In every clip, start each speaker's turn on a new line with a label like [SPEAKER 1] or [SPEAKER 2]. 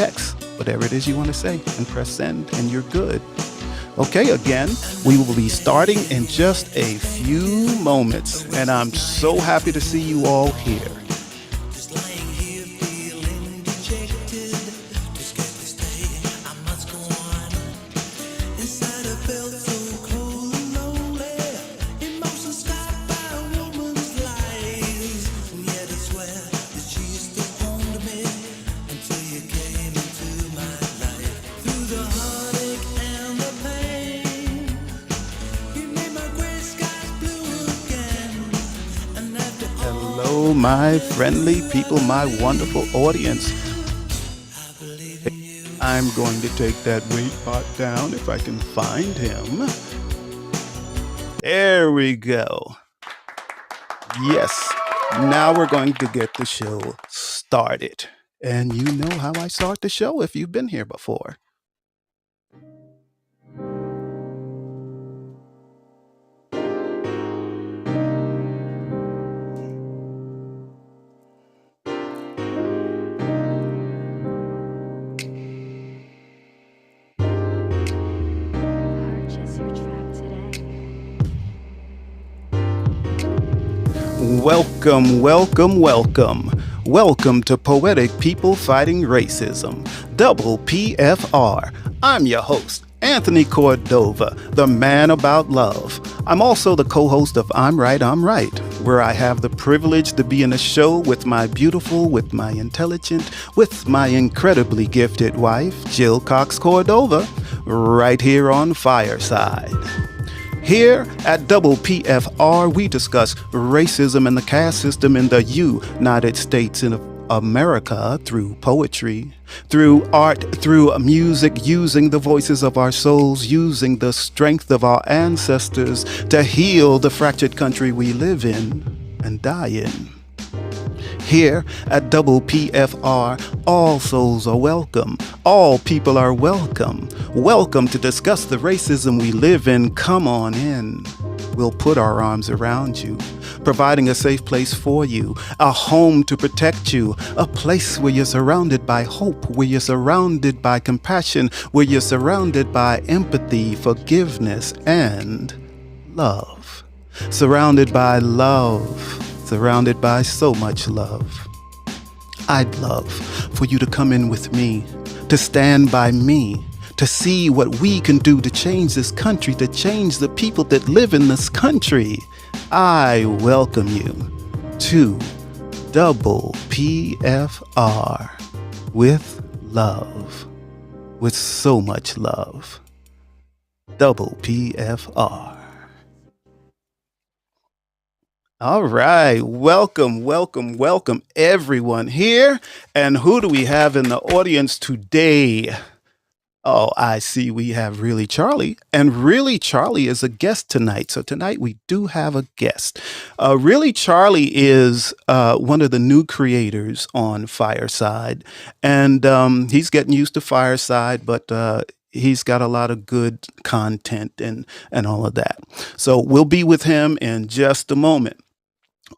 [SPEAKER 1] text whatever it is you want to say and press send, and you're good. Okay, again, we will be starting in just a few moments, and I'm so happy to see you all here. Hello, my friendly people, my wonderful audience. I'm going to take that weight pot down if I can find him. There we go. Yes, now we're going to get the show started. And you know how I start the show if you've been here before.
[SPEAKER 2] Purchase your track today.
[SPEAKER 1] Welcome, welcome, welcome. Welcome to Poetic People Fighting Racism, Double PFR. I'm your host, Anthony Cordova, the man about love. I'm also the co-host of I'm Right, where I have the privilege to be in a show with my beautiful, with my intelligent, with my incredibly gifted wife, Jill Cox Cordova, right here on Fireside. Here at Double PFR, we discuss racism and the caste system in the United States of America through poetry, through art, through music, using the voices of our souls, using the strength of our ancestors to heal the fractured country we live in and die in. Here at Double PFR, all souls are welcome. All people are welcome. Welcome to discuss the racism we live in. Come on in. We'll put our arms around you, providing a safe place for you, a home to protect you, a place where you're surrounded by hope, where you're surrounded by compassion, where you're surrounded by empathy, forgiveness, and love. Surrounded by love. Surrounded by so much love. I'd love for you to come in with me, to stand by me, to see what we can do to change this country, to change the people that live in this country. I welcome you to Double PFR with love, with so much love. Double PFR. All right. Welcome, welcome, welcome, everyone here. And who do we have in the audience today? Oh, I see we have Really Charlie. And Really Charlie is a guest tonight. So tonight we do have a guest. Really Charlie is one of the new creators on Fireside. And he's getting used to Fireside, but he's got a lot of good content and all of that. So we'll be with him in just a moment.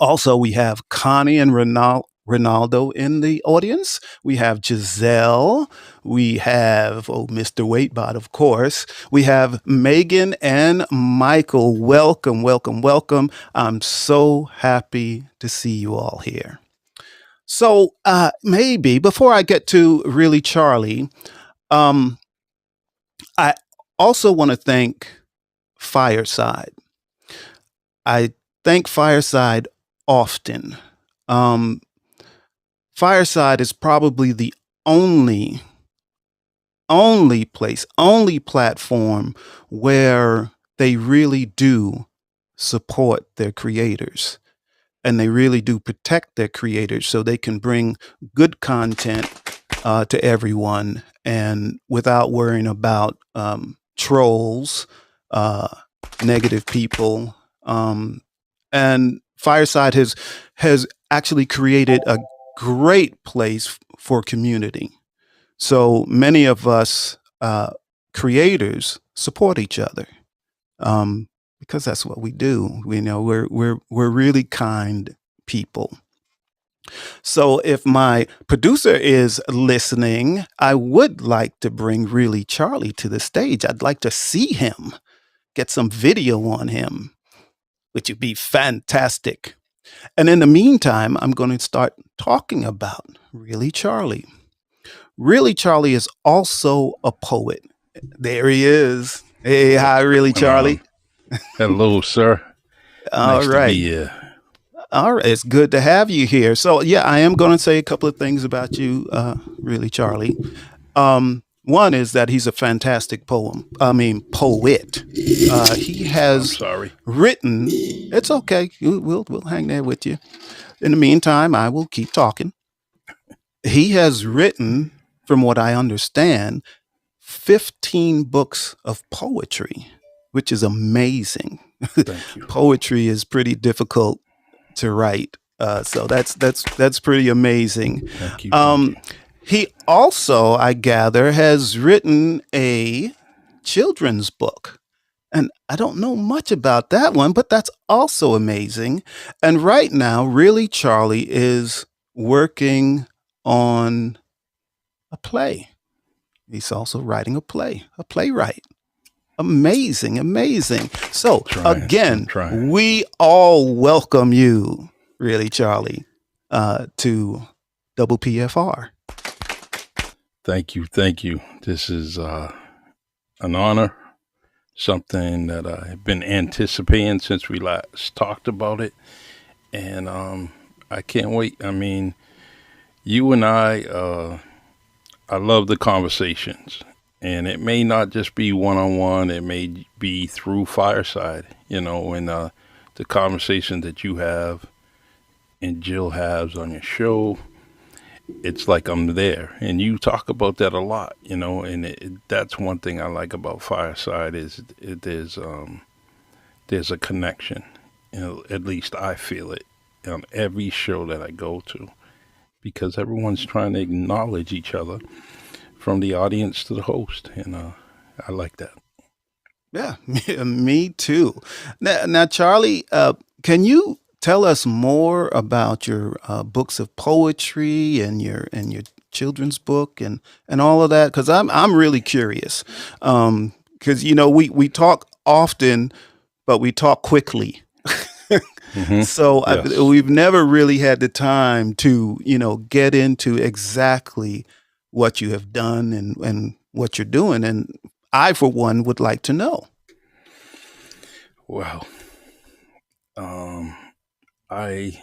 [SPEAKER 1] Also, we have Connie and Ronaldo in the audience. We have Giselle. We have, Mr. Waitbot, of course. We have Megan and Michael. Welcome, welcome, welcome. I'm so happy to see you all here. So maybe before I get to Really Charlie, I also want to thank Fireside. I thank Fireside often. Fireside is probably the only place, only platform where they really do support their creators, and they really do protect their creators so they can bring good content to everyone, and without worrying about trolls, negative people, and Fireside has actually created a great place for community. So many of us creators support each other because that's what we do. We know we're really kind people. So, if my producer is listening, I would like to bring Really Charlie to the stage. I'd like to see him, get some video on him, which would be fantastic. And in the meantime, I'm going to start talking about Really Charlie. Really Charlie is also a poet. There he is. Hey,
[SPEAKER 3] What's
[SPEAKER 1] hi, Really
[SPEAKER 3] going
[SPEAKER 1] Charlie.
[SPEAKER 3] on? Hello, sir.
[SPEAKER 1] All
[SPEAKER 3] Nice to
[SPEAKER 1] right.
[SPEAKER 3] be here.
[SPEAKER 1] All right. It's good to have you here. So, yeah, I am going to say a couple of things about you, Really Charlie. One is that he's a fantastic poet. He
[SPEAKER 3] I'm
[SPEAKER 1] has
[SPEAKER 3] sorry.
[SPEAKER 1] written, it's okay. We'll hang there with you. In the meantime, I will keep talking. He has written, from what I understand, 15 books of poetry, which is amazing.
[SPEAKER 3] Thank you.
[SPEAKER 1] Poetry is pretty difficult to write. So that's pretty amazing.
[SPEAKER 3] Thank you. Thank
[SPEAKER 1] Um,
[SPEAKER 3] you.
[SPEAKER 1] he also, I gather, has written a children's book. And I don't know much about that one, but that's also amazing. And right now, Really Charlie is working on a play. He's also writing a playwright. Amazing, amazing. So,
[SPEAKER 3] I'm
[SPEAKER 1] again,
[SPEAKER 3] trying.
[SPEAKER 1] we all welcome you, Really Charlie, to Double PFR.
[SPEAKER 3] Thank you. Thank you. This is an honor, something that I've been anticipating since we last talked about it. And I can't wait. I mean, you and I love the conversations. And it may not just be one on one, it may be through Fireside, and the conversation that you have and Jill has on your show. It's like I'm there, and you talk about that a lot, and that's one thing I like about Fireside is there's a connection. At least I feel it on every show that I go to because everyone's trying to acknowledge each other from the audience to the host, and I like that.
[SPEAKER 1] Yeah, me too. Now Charlie, can you tell us more about your books of poetry and your children's book and all of that? Because I'm really curious. Because we talk often, but we talk quickly.
[SPEAKER 3] Hmm.
[SPEAKER 1] So
[SPEAKER 3] Yes.
[SPEAKER 1] we've never really had the time to get into exactly what you have done and what you're doing. And I, for one, would like to know.
[SPEAKER 3] Well, um, I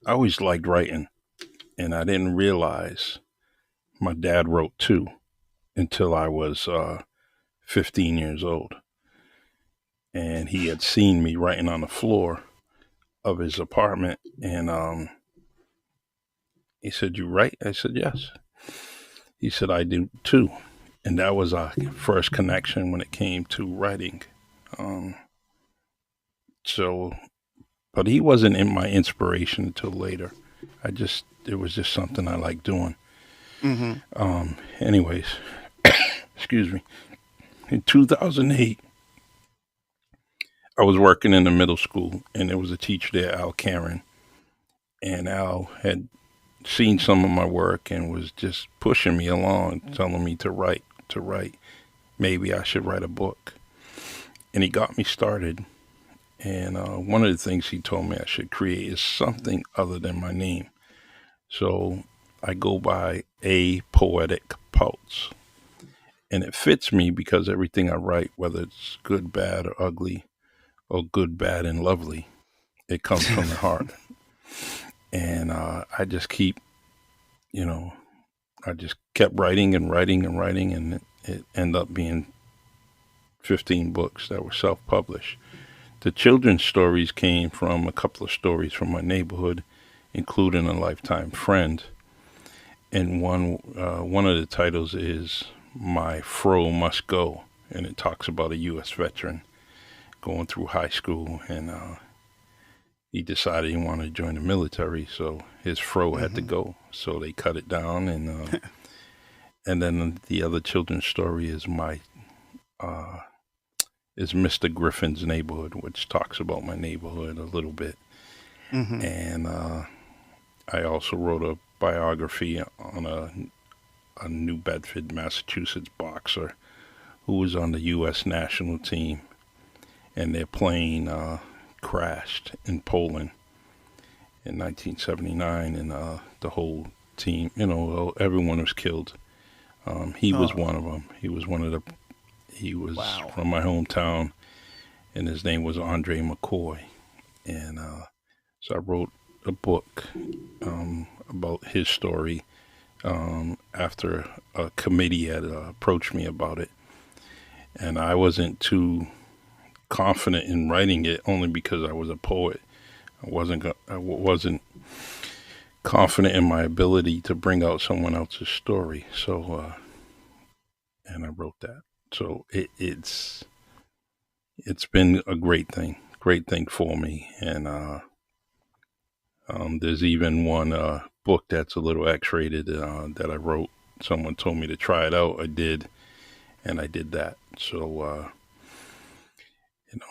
[SPEAKER 3] I always liked writing, and I didn't realize my dad wrote too until I was 15 years old, and he had seen me writing on the floor of his apartment, and he said, "You write?" I said, "Yes." He said, "I do too," and that was our first connection when it came to writing. Um, so, but he wasn't in my inspiration until later. It was just something I liked doing.
[SPEAKER 1] Hmm.
[SPEAKER 3] Anyways, excuse me. In 2008, I was working in the middle school, and there was a teacher there, Al Karen, and Al had seen some of my work and was just pushing me along, telling me to write, to write. Maybe I should write a book, and he got me started. And one of the things he told me I should create is something other than my name. So I go by A Poetic Pulse. And it fits me because everything I write, whether it's good, bad, or ugly, or good, bad, and lovely, it comes from the heart. And I just keep, you know, I just kept writing and writing and writing, and it ended up being 15 books that were self published. The children's stories came from a couple of stories from my neighborhood, including a lifetime friend. And one of the titles is "My Fro Must Go," and it talks about a U.S. veteran going through high school, and he decided he wanted to join the military, so his fro had to
[SPEAKER 1] Hmm.
[SPEAKER 3] go. So they cut it down, and then the other children's story uh, is Mr. Griffin's Neighborhood, which talks about my neighborhood a little bit.
[SPEAKER 1] Hmm.
[SPEAKER 3] And I also wrote a biography on a New Bedford, Massachusetts boxer who was on the U.S. national team, and their plane crashed in Poland in 1979, and the whole team, everyone was killed. He was
[SPEAKER 1] Oh,
[SPEAKER 3] one of them. He was one of the. He was
[SPEAKER 1] wow.
[SPEAKER 3] from my hometown, and his name was Andre McCoy. And so I wrote a book about his story after a committee had approached me about it, and I wasn't too confident in writing it only because I was a poet. I wasn't confident in my ability to bring out someone else's story. So and I wrote that. So it's been a great thing for me. And there's even one book that's a little X-rated that I wrote. Someone told me to try it out. I did, and I did that. So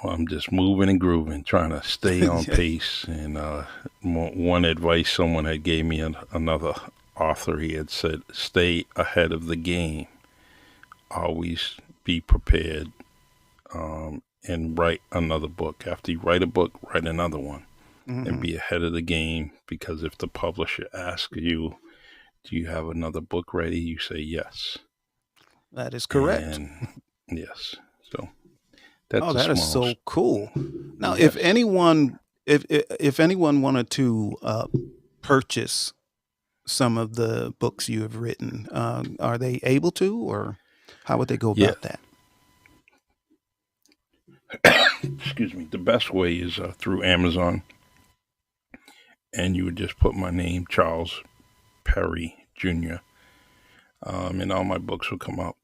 [SPEAKER 3] I'm just moving and grooving, trying to stay on
[SPEAKER 1] Yeah.
[SPEAKER 3] pace. And one advice someone had gave me, another author, he had said, "Stay ahead of the game. Always be prepared, and write another book. After you write a book, write another one, and
[SPEAKER 1] Hmm.
[SPEAKER 3] be ahead of the game. Because if the publisher asks you, do you have another book ready? You say yes,
[SPEAKER 1] That is correct.
[SPEAKER 3] and yes. So
[SPEAKER 1] Oh,
[SPEAKER 3] that's a
[SPEAKER 1] that is
[SPEAKER 3] small,
[SPEAKER 1] so cool. Now,
[SPEAKER 3] yes,
[SPEAKER 1] if anyone wanted to purchase some of the books you have written, are they able to, or how would they go
[SPEAKER 3] yeah.
[SPEAKER 1] about that?
[SPEAKER 3] Excuse me. The best way is through Amazon, and you would just put my name, Charles Perry Jr., and all my books will come up.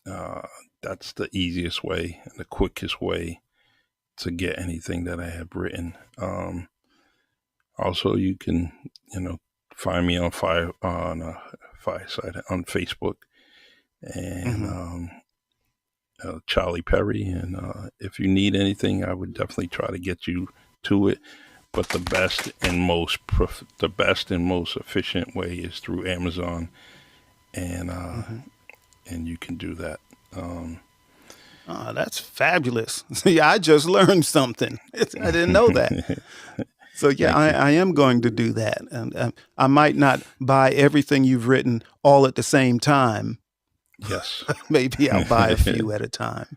[SPEAKER 3] Uh, that's the easiest way and the quickest way to get anything that I have written. Also, you can, you know, find me on Fireside on Facebook, and
[SPEAKER 1] Hmm.
[SPEAKER 3] Charlie Perry. And if you need anything, I would definitely try to get you to it. But the best and most efficient way is through Amazon, and
[SPEAKER 1] Hmm.
[SPEAKER 3] you can do that. Um,
[SPEAKER 1] Oh, that's fabulous. See, I just learned something. I didn't know that. So yeah,
[SPEAKER 3] Thank you.
[SPEAKER 1] I am going to do that, and I might not buy everything you've written all at the same time.
[SPEAKER 3] Yes.
[SPEAKER 1] Maybe I'll buy a few at a time,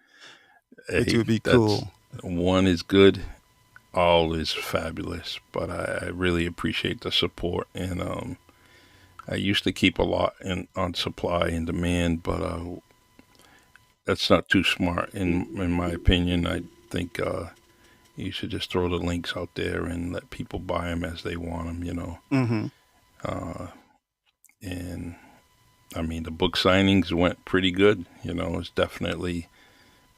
[SPEAKER 1] which
[SPEAKER 3] Hey,
[SPEAKER 1] would be
[SPEAKER 3] that's
[SPEAKER 1] cool.
[SPEAKER 3] one is good, all is fabulous. But I really appreciate the support, and I used to keep a lot on supply and demand, but that's not too smart in my opinion. I think you should just throw the links out there and let people buy them as they want them.
[SPEAKER 1] Hmm.
[SPEAKER 3] Uh, and I mean, the book signings went pretty good. It's definitely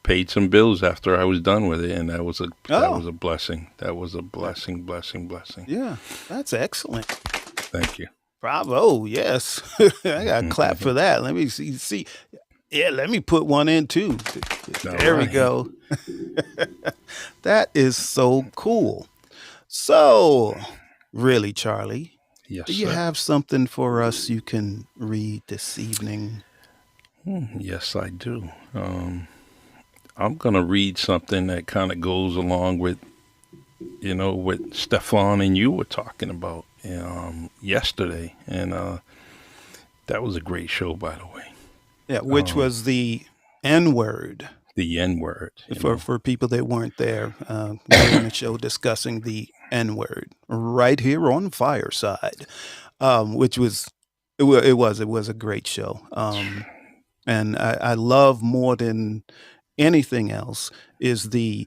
[SPEAKER 3] paid some bills after I was done with it, and that
[SPEAKER 1] Oh,
[SPEAKER 3] was a blessing. That was a blessing, blessing, blessing.
[SPEAKER 1] yeah, that's excellent.
[SPEAKER 3] Thank you.
[SPEAKER 1] Bravo. Yes. I got to clap for that. Let me see. Yeah, let me put one in too.
[SPEAKER 3] All
[SPEAKER 1] There we
[SPEAKER 3] right.
[SPEAKER 1] go. That is so cool. So, really, Charlie,
[SPEAKER 3] Yes,
[SPEAKER 1] do you
[SPEAKER 3] sir.
[SPEAKER 1] have something for us you can read this evening?
[SPEAKER 3] Yes, I do. I'm gonna read something that kind of goes along with what Stefan and you were talking about yesterday, and that was a great show, by the way.
[SPEAKER 1] Yeah, which
[SPEAKER 3] Um,
[SPEAKER 1] was the N word.
[SPEAKER 3] the N word,
[SPEAKER 1] For people that weren't there, we're in the show discussing the N word right here on Fireside, which was it was a great show, and I love more than anything else is the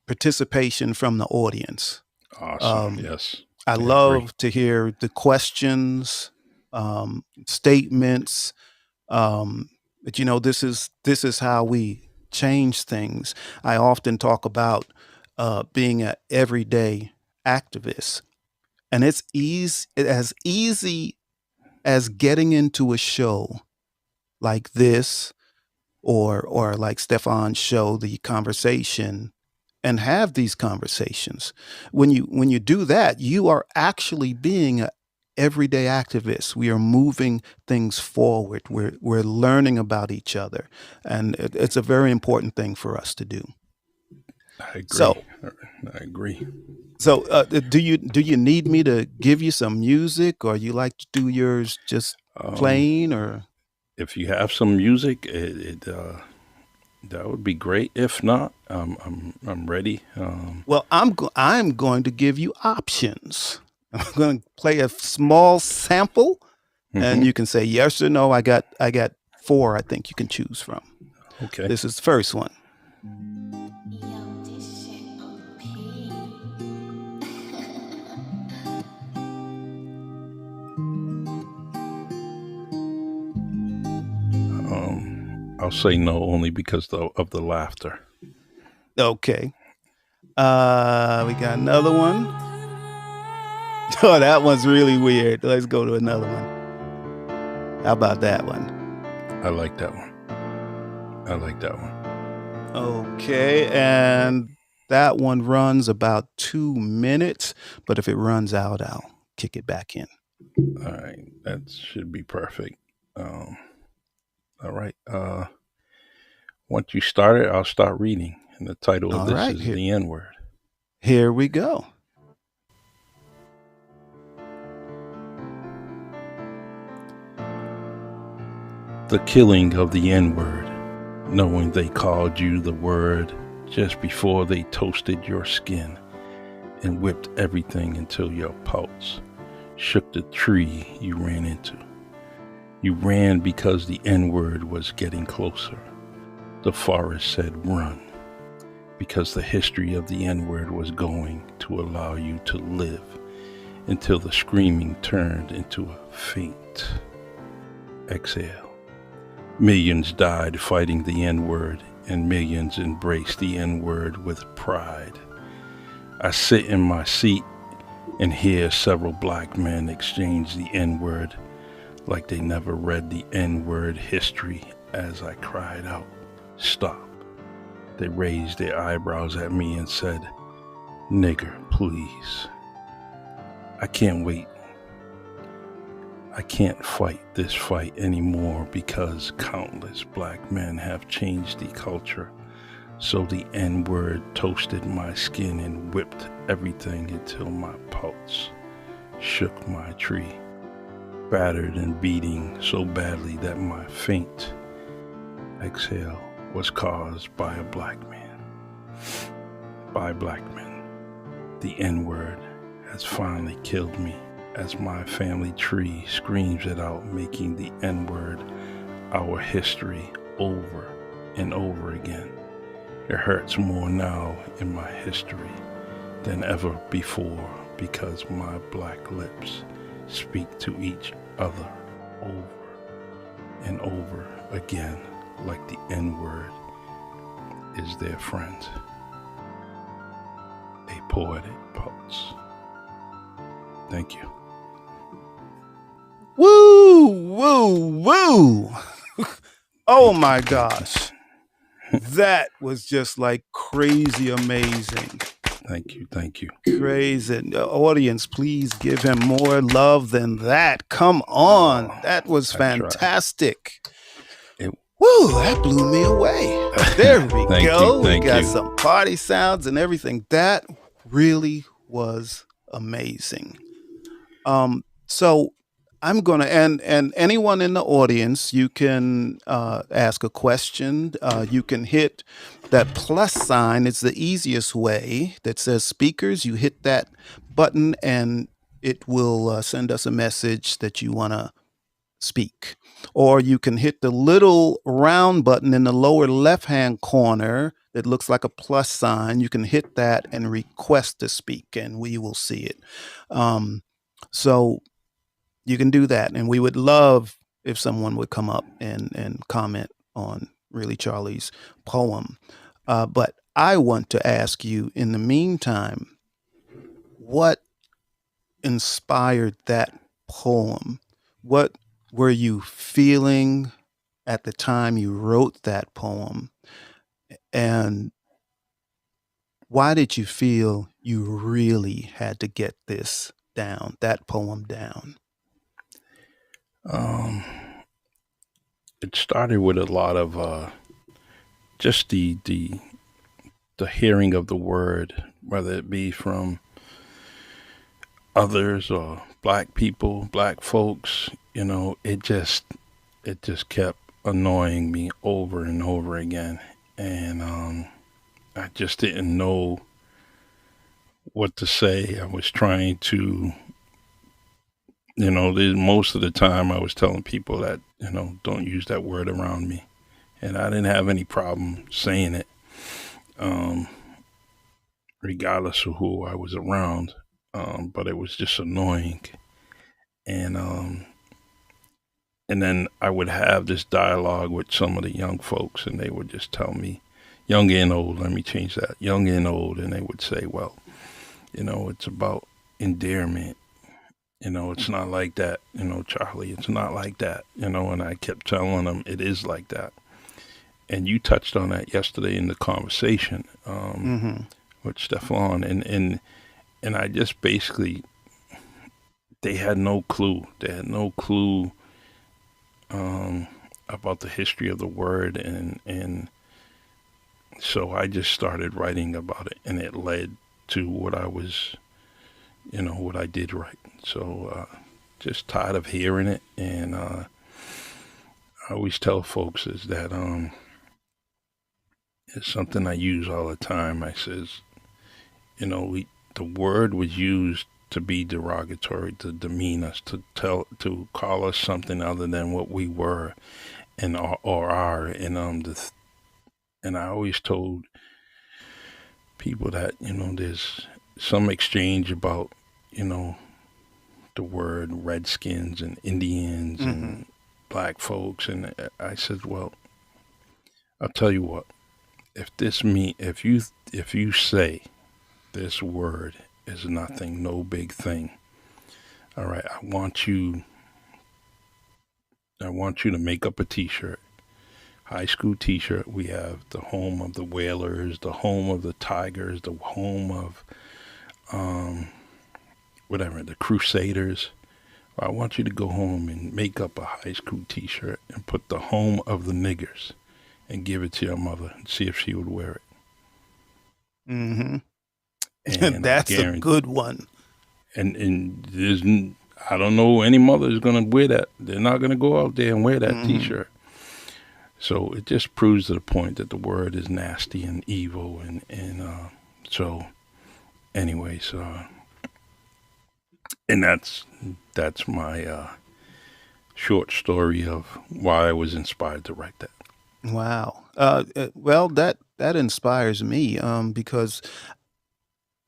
[SPEAKER 1] participation from the audience.
[SPEAKER 3] awesome.
[SPEAKER 1] Um,
[SPEAKER 3] Yes,
[SPEAKER 1] I
[SPEAKER 3] I agree.
[SPEAKER 1] love to hear the questions, statements, but this is how we change things. I often talk about being an everyday activist, and it's as easy as getting into a show like this, or like Stefan's show, the conversation, and have these conversations. When you do that, you are actually being an everyday activists. We are moving things forward. We're learning about each other, and it's a very important thing for us to do.
[SPEAKER 3] I agree.
[SPEAKER 1] So,
[SPEAKER 3] I agree.
[SPEAKER 1] do you need me to give you some music, or you like to do yours just
[SPEAKER 3] Um,
[SPEAKER 1] plain, or?
[SPEAKER 3] if you have some music, that would be great. If not, I'm ready.
[SPEAKER 1] Well, I'm going to give you options. I'm going to play a small sample, and
[SPEAKER 3] Hmm.
[SPEAKER 1] you can say yes or no. I got four. I think you can choose from.
[SPEAKER 3] Okay.
[SPEAKER 1] This is the first one.
[SPEAKER 3] I'll say no only because of the laughter.
[SPEAKER 1] Okay. We got another one. Oh, that one's really weird. Let's go to another one. How about that one?
[SPEAKER 3] I like that one. I like that one.
[SPEAKER 1] Okay, and that one runs about 2 minutes, but if it runs out, I'll kick it back in.
[SPEAKER 3] All right, that should be perfect. Um, all right. Once you start it, I'll start reading. And the title of
[SPEAKER 1] All
[SPEAKER 3] this
[SPEAKER 1] right,
[SPEAKER 3] is
[SPEAKER 1] here,
[SPEAKER 3] The N Word.
[SPEAKER 1] here we go.
[SPEAKER 3] The killing of the N Word, knowing they called you the word just before they toasted your skin and whipped everything until your pulse shook the tree you ran into. You ran because the N Word was getting closer. The forest said run because the history of the N Word was going to allow you to live until the screaming turned into a faint exhale. Millions died fighting the N Word, and millions embraced the N Word with pride. I sit in my seat and hear several black men exchange the N Word like they never read the N Word history as I cried out, "Stop." They raised their eyebrows at me and said, "Nigger, please." I can't wait. I can't fight this fight anymore because countless black men have changed the culture. So the N Word toasted my skin and whipped everything until my pulse shook my tree, battered and beating so badly that my faint exhale was caused by a black man. By black men. The N Word has finally killed me as my family tree screams it out, making the N Word our history over and over again. It hurts more now in my history than ever before because my black lips speak to each other over and over again like the N Word is their friend. A poetic pulse. Thank you.
[SPEAKER 1] Woo, woo, woo. Oh my gosh. That was just like crazy amazing.
[SPEAKER 3] Thank you. Thank you.
[SPEAKER 1] Crazy. Audience, please give him more love than that. Come on.
[SPEAKER 3] Oh,
[SPEAKER 1] That was
[SPEAKER 3] I tried.
[SPEAKER 1] fantastic.
[SPEAKER 3] It,
[SPEAKER 1] Woo, that blew me away. There we
[SPEAKER 3] Thank
[SPEAKER 1] go.
[SPEAKER 3] you. Thank
[SPEAKER 1] we got
[SPEAKER 3] you.
[SPEAKER 1] some party sounds and everything. That really was amazing. So I'm gonna and anyone in the audience, you can ask a question. You can hit that plus sign. It's the easiest way that says speakers. You hit that button and it will send us a message that you want to speak. Or you can hit the little round button in the lower left hand corner that looks like a plus sign. You can hit that and request to speak, and we will see it. Um, so you can do that. And we would love if someone would come up and comment on Really Charlie's poem. But I want to ask you in the meantime, what inspired that poem? What were you feeling at the time you wrote that poem? And why did you feel you really had to get this down, that poem down?
[SPEAKER 3] Um, it started with a lot of just the hearing of the word, whether it be from others or black people, black folks. It just kept annoying me over and over again, and I just didn't know what to say. I was trying to, most of the time I was telling people that, don't use that word around me. And I didn't have any problem saying it, um, regardless of who I was around. But it was just annoying. And, and then I would have this dialogue with some of the young folks, and they would just tell me, young and old, let me change that, young and old. And they would say, well, it's about endearment. It's not like that, Charlie, it's not like that, and I kept telling them it is like that. And you touched on that yesterday in the conversation,
[SPEAKER 1] Mm-hmm.
[SPEAKER 3] with Stefan, and I just basically, they had no clue. They had no clue, um, about the history of the word, and so I just started writing about it, and it led to what I did write. So just tired of hearing it, and I always tell folks is that it's something I use all the time. I says, the word was used to be derogatory, to demean us, to call us something other than what we were and or are. And I always told people that there's some exchange about you know the word Redskins and Indians
[SPEAKER 1] Mm-hmm.
[SPEAKER 3] and black folks, and I said, well, I'll tell you what. If you say this word is nothing, no big thing. All right, I want you to make up a T-shirt, high school T-shirt. We have the home of the Whalers, the home of the Tigers, the home of um, whatever, the Crusaders. I want you to go home and make up a high school T-shirt and put the home of the niggers and give it to your mother and see if she would wear it.
[SPEAKER 1] Mm-hmm.
[SPEAKER 3] And I
[SPEAKER 1] That's a
[SPEAKER 3] guarantee,
[SPEAKER 1] good one.
[SPEAKER 3] and I don't know any mother is gonna wear that. They're not gonna go out there and wear that
[SPEAKER 1] Mm-hmm.
[SPEAKER 3] T-shirt. So it just proves to the point that the word is nasty and evil, and so anyways, and that's my short story of why I was inspired to write that.
[SPEAKER 1] Wow. Well, that inspires me because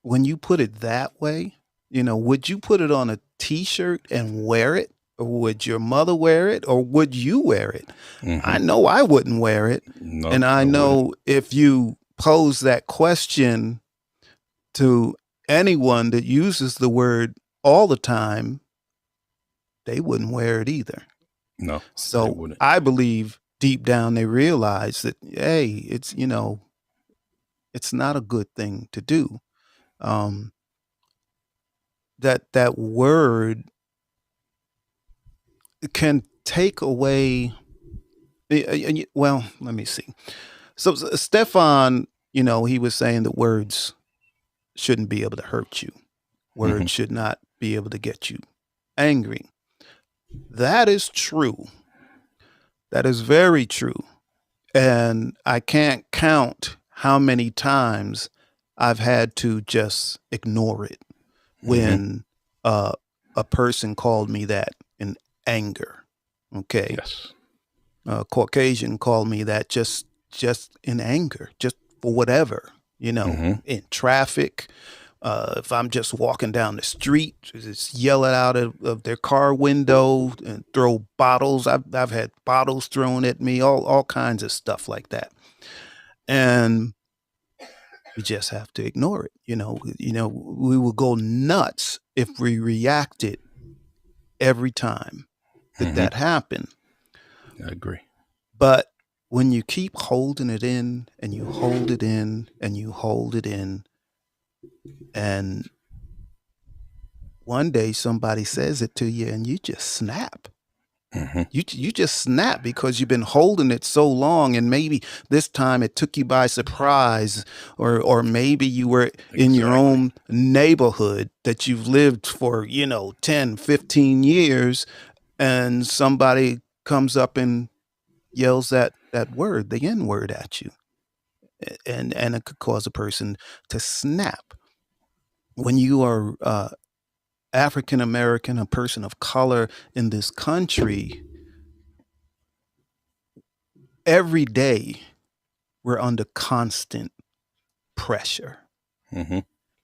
[SPEAKER 1] when you put it that way, would you put it on a T-shirt and wear it, or would your mother wear it, or would you wear it? I
[SPEAKER 3] Hmm.
[SPEAKER 1] know I wouldn't wear it,
[SPEAKER 3] No,
[SPEAKER 1] and I
[SPEAKER 3] I wouldn't.
[SPEAKER 1] know if you pose that question to anyone that uses the word all the time, they wouldn't wear it either.
[SPEAKER 3] No, they
[SPEAKER 1] So
[SPEAKER 3] wouldn't.
[SPEAKER 1] I believe deep down they realize that, hey, it's not a good thing to do. Um, that word can take away. Well, let me see. So Stefan, he was saying that words shouldn't be able to hurt you.
[SPEAKER 3] Hmm.
[SPEAKER 1] Words should not be able to get you angry. That is true. That is very true. And I can't count how many times I've had to just ignore it
[SPEAKER 3] Hmm.
[SPEAKER 1] when uh, a person called me that in anger. Okay,
[SPEAKER 3] Yes.
[SPEAKER 1] a Caucasian called me that just in anger, just for whatever,
[SPEAKER 3] Hmm.
[SPEAKER 1] in traffic. If I'm just walking down the street, just yell it out of their car window and throw bottles. I've had bottles thrown at me, all kinds of stuff like that, and we just have to ignore it. We will go nuts if we reacted every time that
[SPEAKER 3] Hmm.
[SPEAKER 1] that happened.
[SPEAKER 3] I agree.
[SPEAKER 1] But when you keep holding it in and you hold it in and you hold it in, and one day somebody says it to you and you just snap.
[SPEAKER 3] Hmm.
[SPEAKER 1] You just snap because you've been holding it so long, and maybe this time it took you by surprise, or maybe you were in your
[SPEAKER 3] Exactly.
[SPEAKER 1] own neighborhood that you've lived for 10, 15 years, and somebody comes up and yells that word, the N word, at you, and it could cause a person to snap. When you are African American, a person of color in this country, every day we're under constant pressure
[SPEAKER 3] Hmm.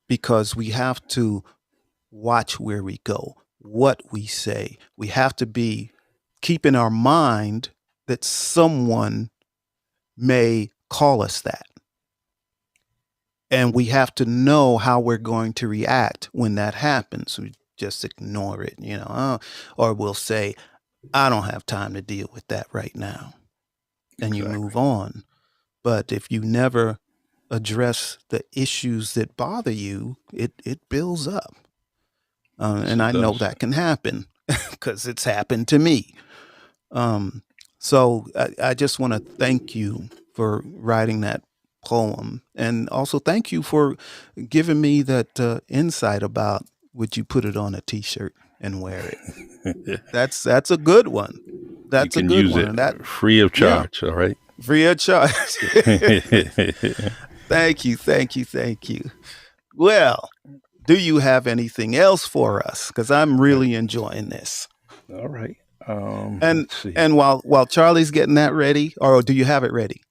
[SPEAKER 1] because we have to watch where we go, what we say. We have to be keep in our mind that someone may call us that. And we have to know how we're going to react when that happens. We just ignore it, or we'll say, I don't have time to deal with that right now. And you move
[SPEAKER 3] Exactly.
[SPEAKER 1] on. But if you never address the issues that bother you, it builds up.
[SPEAKER 3] Yes,
[SPEAKER 1] And
[SPEAKER 3] it
[SPEAKER 1] I know
[SPEAKER 3] does.
[SPEAKER 1] that can happen because it's happened to me. Um, so I just want to thank you for writing that poem. And also thank you for giving me that insight about would you put it on a t-shirt and wear it. That's a good one.
[SPEAKER 3] You
[SPEAKER 1] That's a
[SPEAKER 3] can
[SPEAKER 1] good
[SPEAKER 3] use
[SPEAKER 1] one.
[SPEAKER 3] it
[SPEAKER 1] And that,
[SPEAKER 3] free of
[SPEAKER 1] yeah,
[SPEAKER 3] charge. All right.
[SPEAKER 1] free of charge. Thank you, thank you, thank you. Well, do you have anything else for us? Because I'm really enjoying this.
[SPEAKER 3] All right.
[SPEAKER 1] And
[SPEAKER 3] Let's see.
[SPEAKER 1] and while Charlie's getting that ready, or do you have it ready?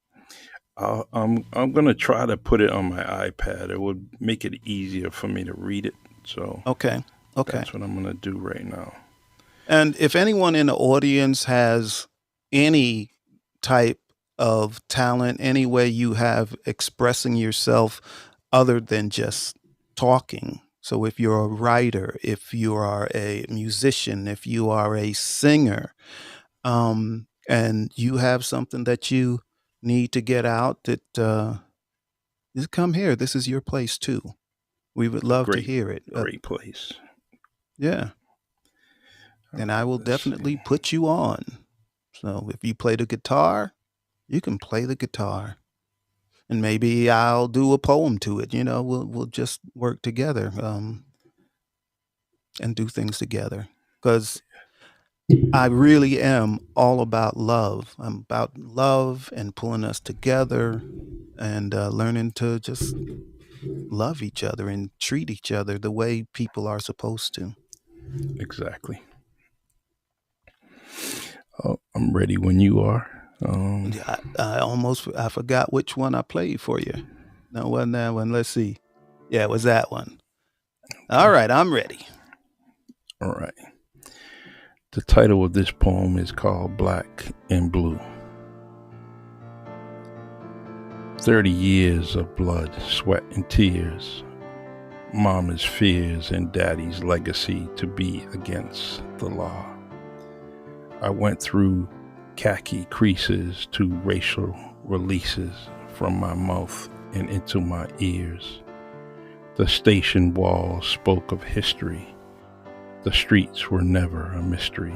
[SPEAKER 3] I'm gonna try to put it on my iPad. It would make it easier for me to read it. So
[SPEAKER 1] Okay, okay.
[SPEAKER 3] that's what I'm gonna do right now.
[SPEAKER 1] And if anyone in the audience has any type of talent, any way you have expressing yourself other than just talking. So if you're a writer, if you are a musician, if you are a singer, and you have something that you need to get out, that just come here. This is your place too. We would love to
[SPEAKER 3] Great,
[SPEAKER 1] hear it.
[SPEAKER 3] great place.
[SPEAKER 1] Yeah,
[SPEAKER 3] All
[SPEAKER 1] and I
[SPEAKER 3] right.
[SPEAKER 1] will
[SPEAKER 3] Let's
[SPEAKER 1] definitely
[SPEAKER 3] see.
[SPEAKER 1] put you on. So if you play the guitar, you can play the guitar, and maybe I'll do a poem to it. We'll just work together, and do things together. Because I really am all about love. I'm about love and pulling us together, and learning to just love each other and treat each other the way people are supposed to.
[SPEAKER 3] Exactly. Oh, I'm ready when you are.
[SPEAKER 1] Yeah, I forgot which one I played for you. No, it wasn't that one. Let's see. Yeah, it was that one. All
[SPEAKER 3] Okay.
[SPEAKER 1] right, I'm ready.
[SPEAKER 3] All right. The title of this poem is called Black and Blue. 30 years of blood, sweat, and tears. Mama's fears and daddy's legacy to be against the law. I went through khaki creases to racial releases from my mouth and into my ears. The station walls spoke of history. The streets were never a mystery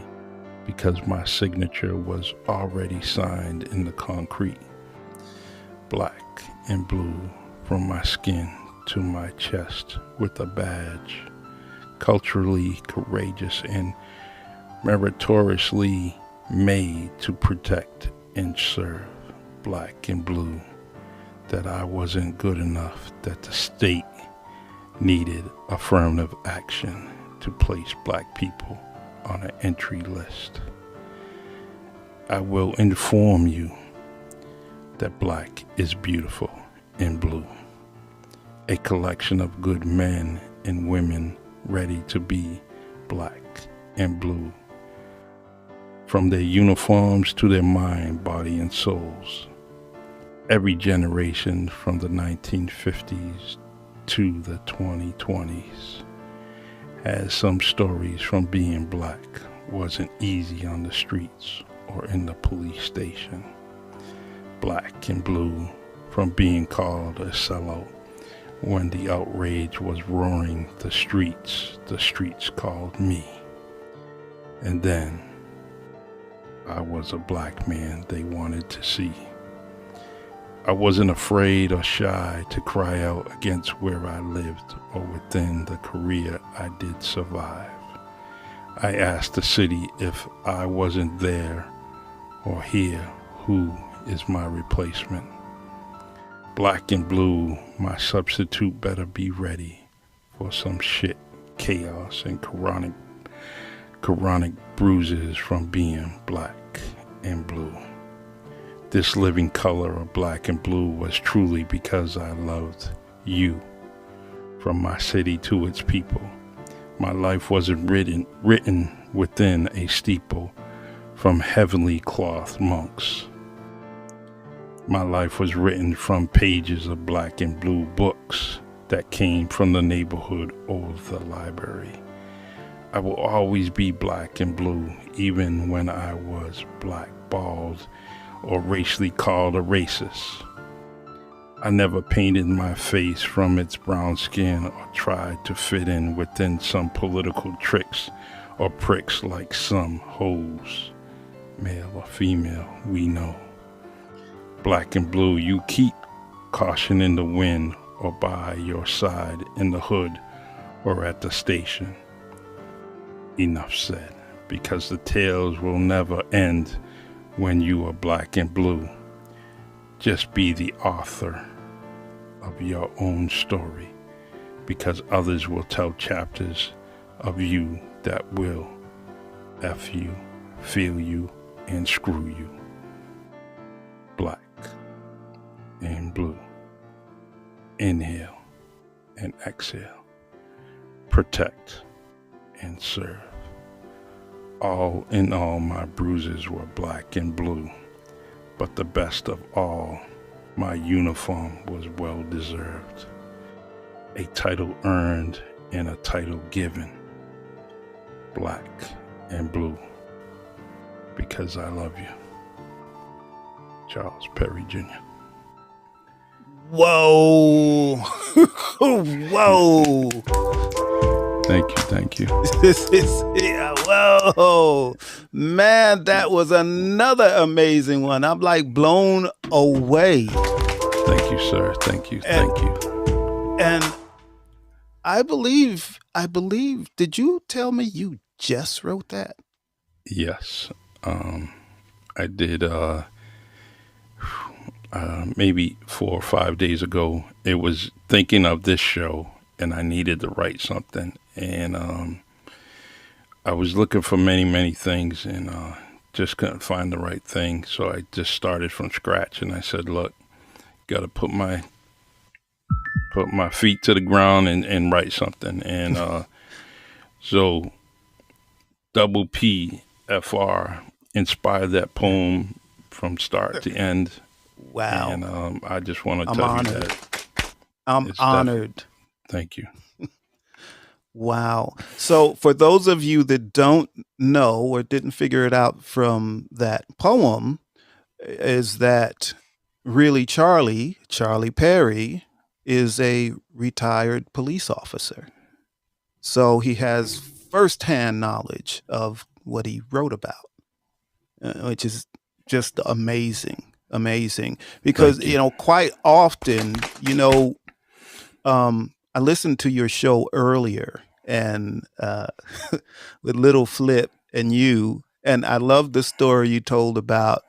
[SPEAKER 3] because my signature was already signed in the concrete. Black and blue from my skin to my chest with a badge. Culturally courageous and meritoriously made to protect and serve. Black and blue, that I wasn't good enough, that the state needed affirmative action to place black people on an entry list. I will inform you that black is beautiful and blue. A collection of good men and women ready to be black and blue. From their uniforms to their mind, body, and souls. Every generation from the 1950s to the 2020s has some stories from being black wasn't easy on the streets or in the police station. Black and blue from being called a sellout when the outrage was roaring the streets called me. And then I was a black man they wanted to see. I wasn't afraid or shy to cry out against where I lived or within the career I did survive. I asked the city if I wasn't there or here, who is my replacement? Black and blue, my substitute better be ready for some shit, chaos, and chronic bruises from being black and blue. This living color of black and blue was truly because I loved you. From my city to its people, my life wasn't written within a steeple from heavenly cloth monks. My life was written from pages of black and blue books that came from the neighborhood or the library. I will always be black and blue, even when I was blackballed or racially called a racist. I never painted my face from its brown skin or tried to fit in within some political tricks or pricks like some hoes, male or female, we know. Black and blue, you keep caution in the wind or by your side in the hood or at the station. Enough said, because the tales will never end when you are black and blue. Just be the author of your own story, because others will tell chapters of you that will F you, feel you, and screw you. Black and blue. Inhale and exhale. Protect and serve. All in all, my bruises were black and blue, but the best of all, my uniform was well deserved. A title earned and a title given. Black and blue, because I love you. Charles Perry Jr.
[SPEAKER 1] Whoa. Whoa.
[SPEAKER 3] Thank you.
[SPEAKER 1] This is, yeah, whoa. Man, that was another amazing one. I'm like blown away.
[SPEAKER 3] Thank you, sir. Thank you.
[SPEAKER 1] And I believe, did you tell me you just wrote that?
[SPEAKER 3] Yes. I did, maybe 4 or 5 days ago. It was thinking of this show and I needed to write something. And I was looking for many things and just couldn't find the right thing. So I just started from scratch and I said, look, got to put my feet to the ground and write something. And so Double PFR inspired that poem from start to end.
[SPEAKER 1] Wow.
[SPEAKER 3] And I just want to
[SPEAKER 1] I'm
[SPEAKER 3] tell
[SPEAKER 1] honored.
[SPEAKER 3] you that.
[SPEAKER 1] I'm honored.
[SPEAKER 3] Thank you.
[SPEAKER 1] Wow. So for those of you that don't know or didn't figure it out from that poem, is that really Charlie Perry is a retired police officer. So he has firsthand knowledge of what he wrote about, which is just amazing. Because,
[SPEAKER 3] Thank you.
[SPEAKER 1] quite often, I listened to your show earlier and with Little Flip and you, and I love the story you told about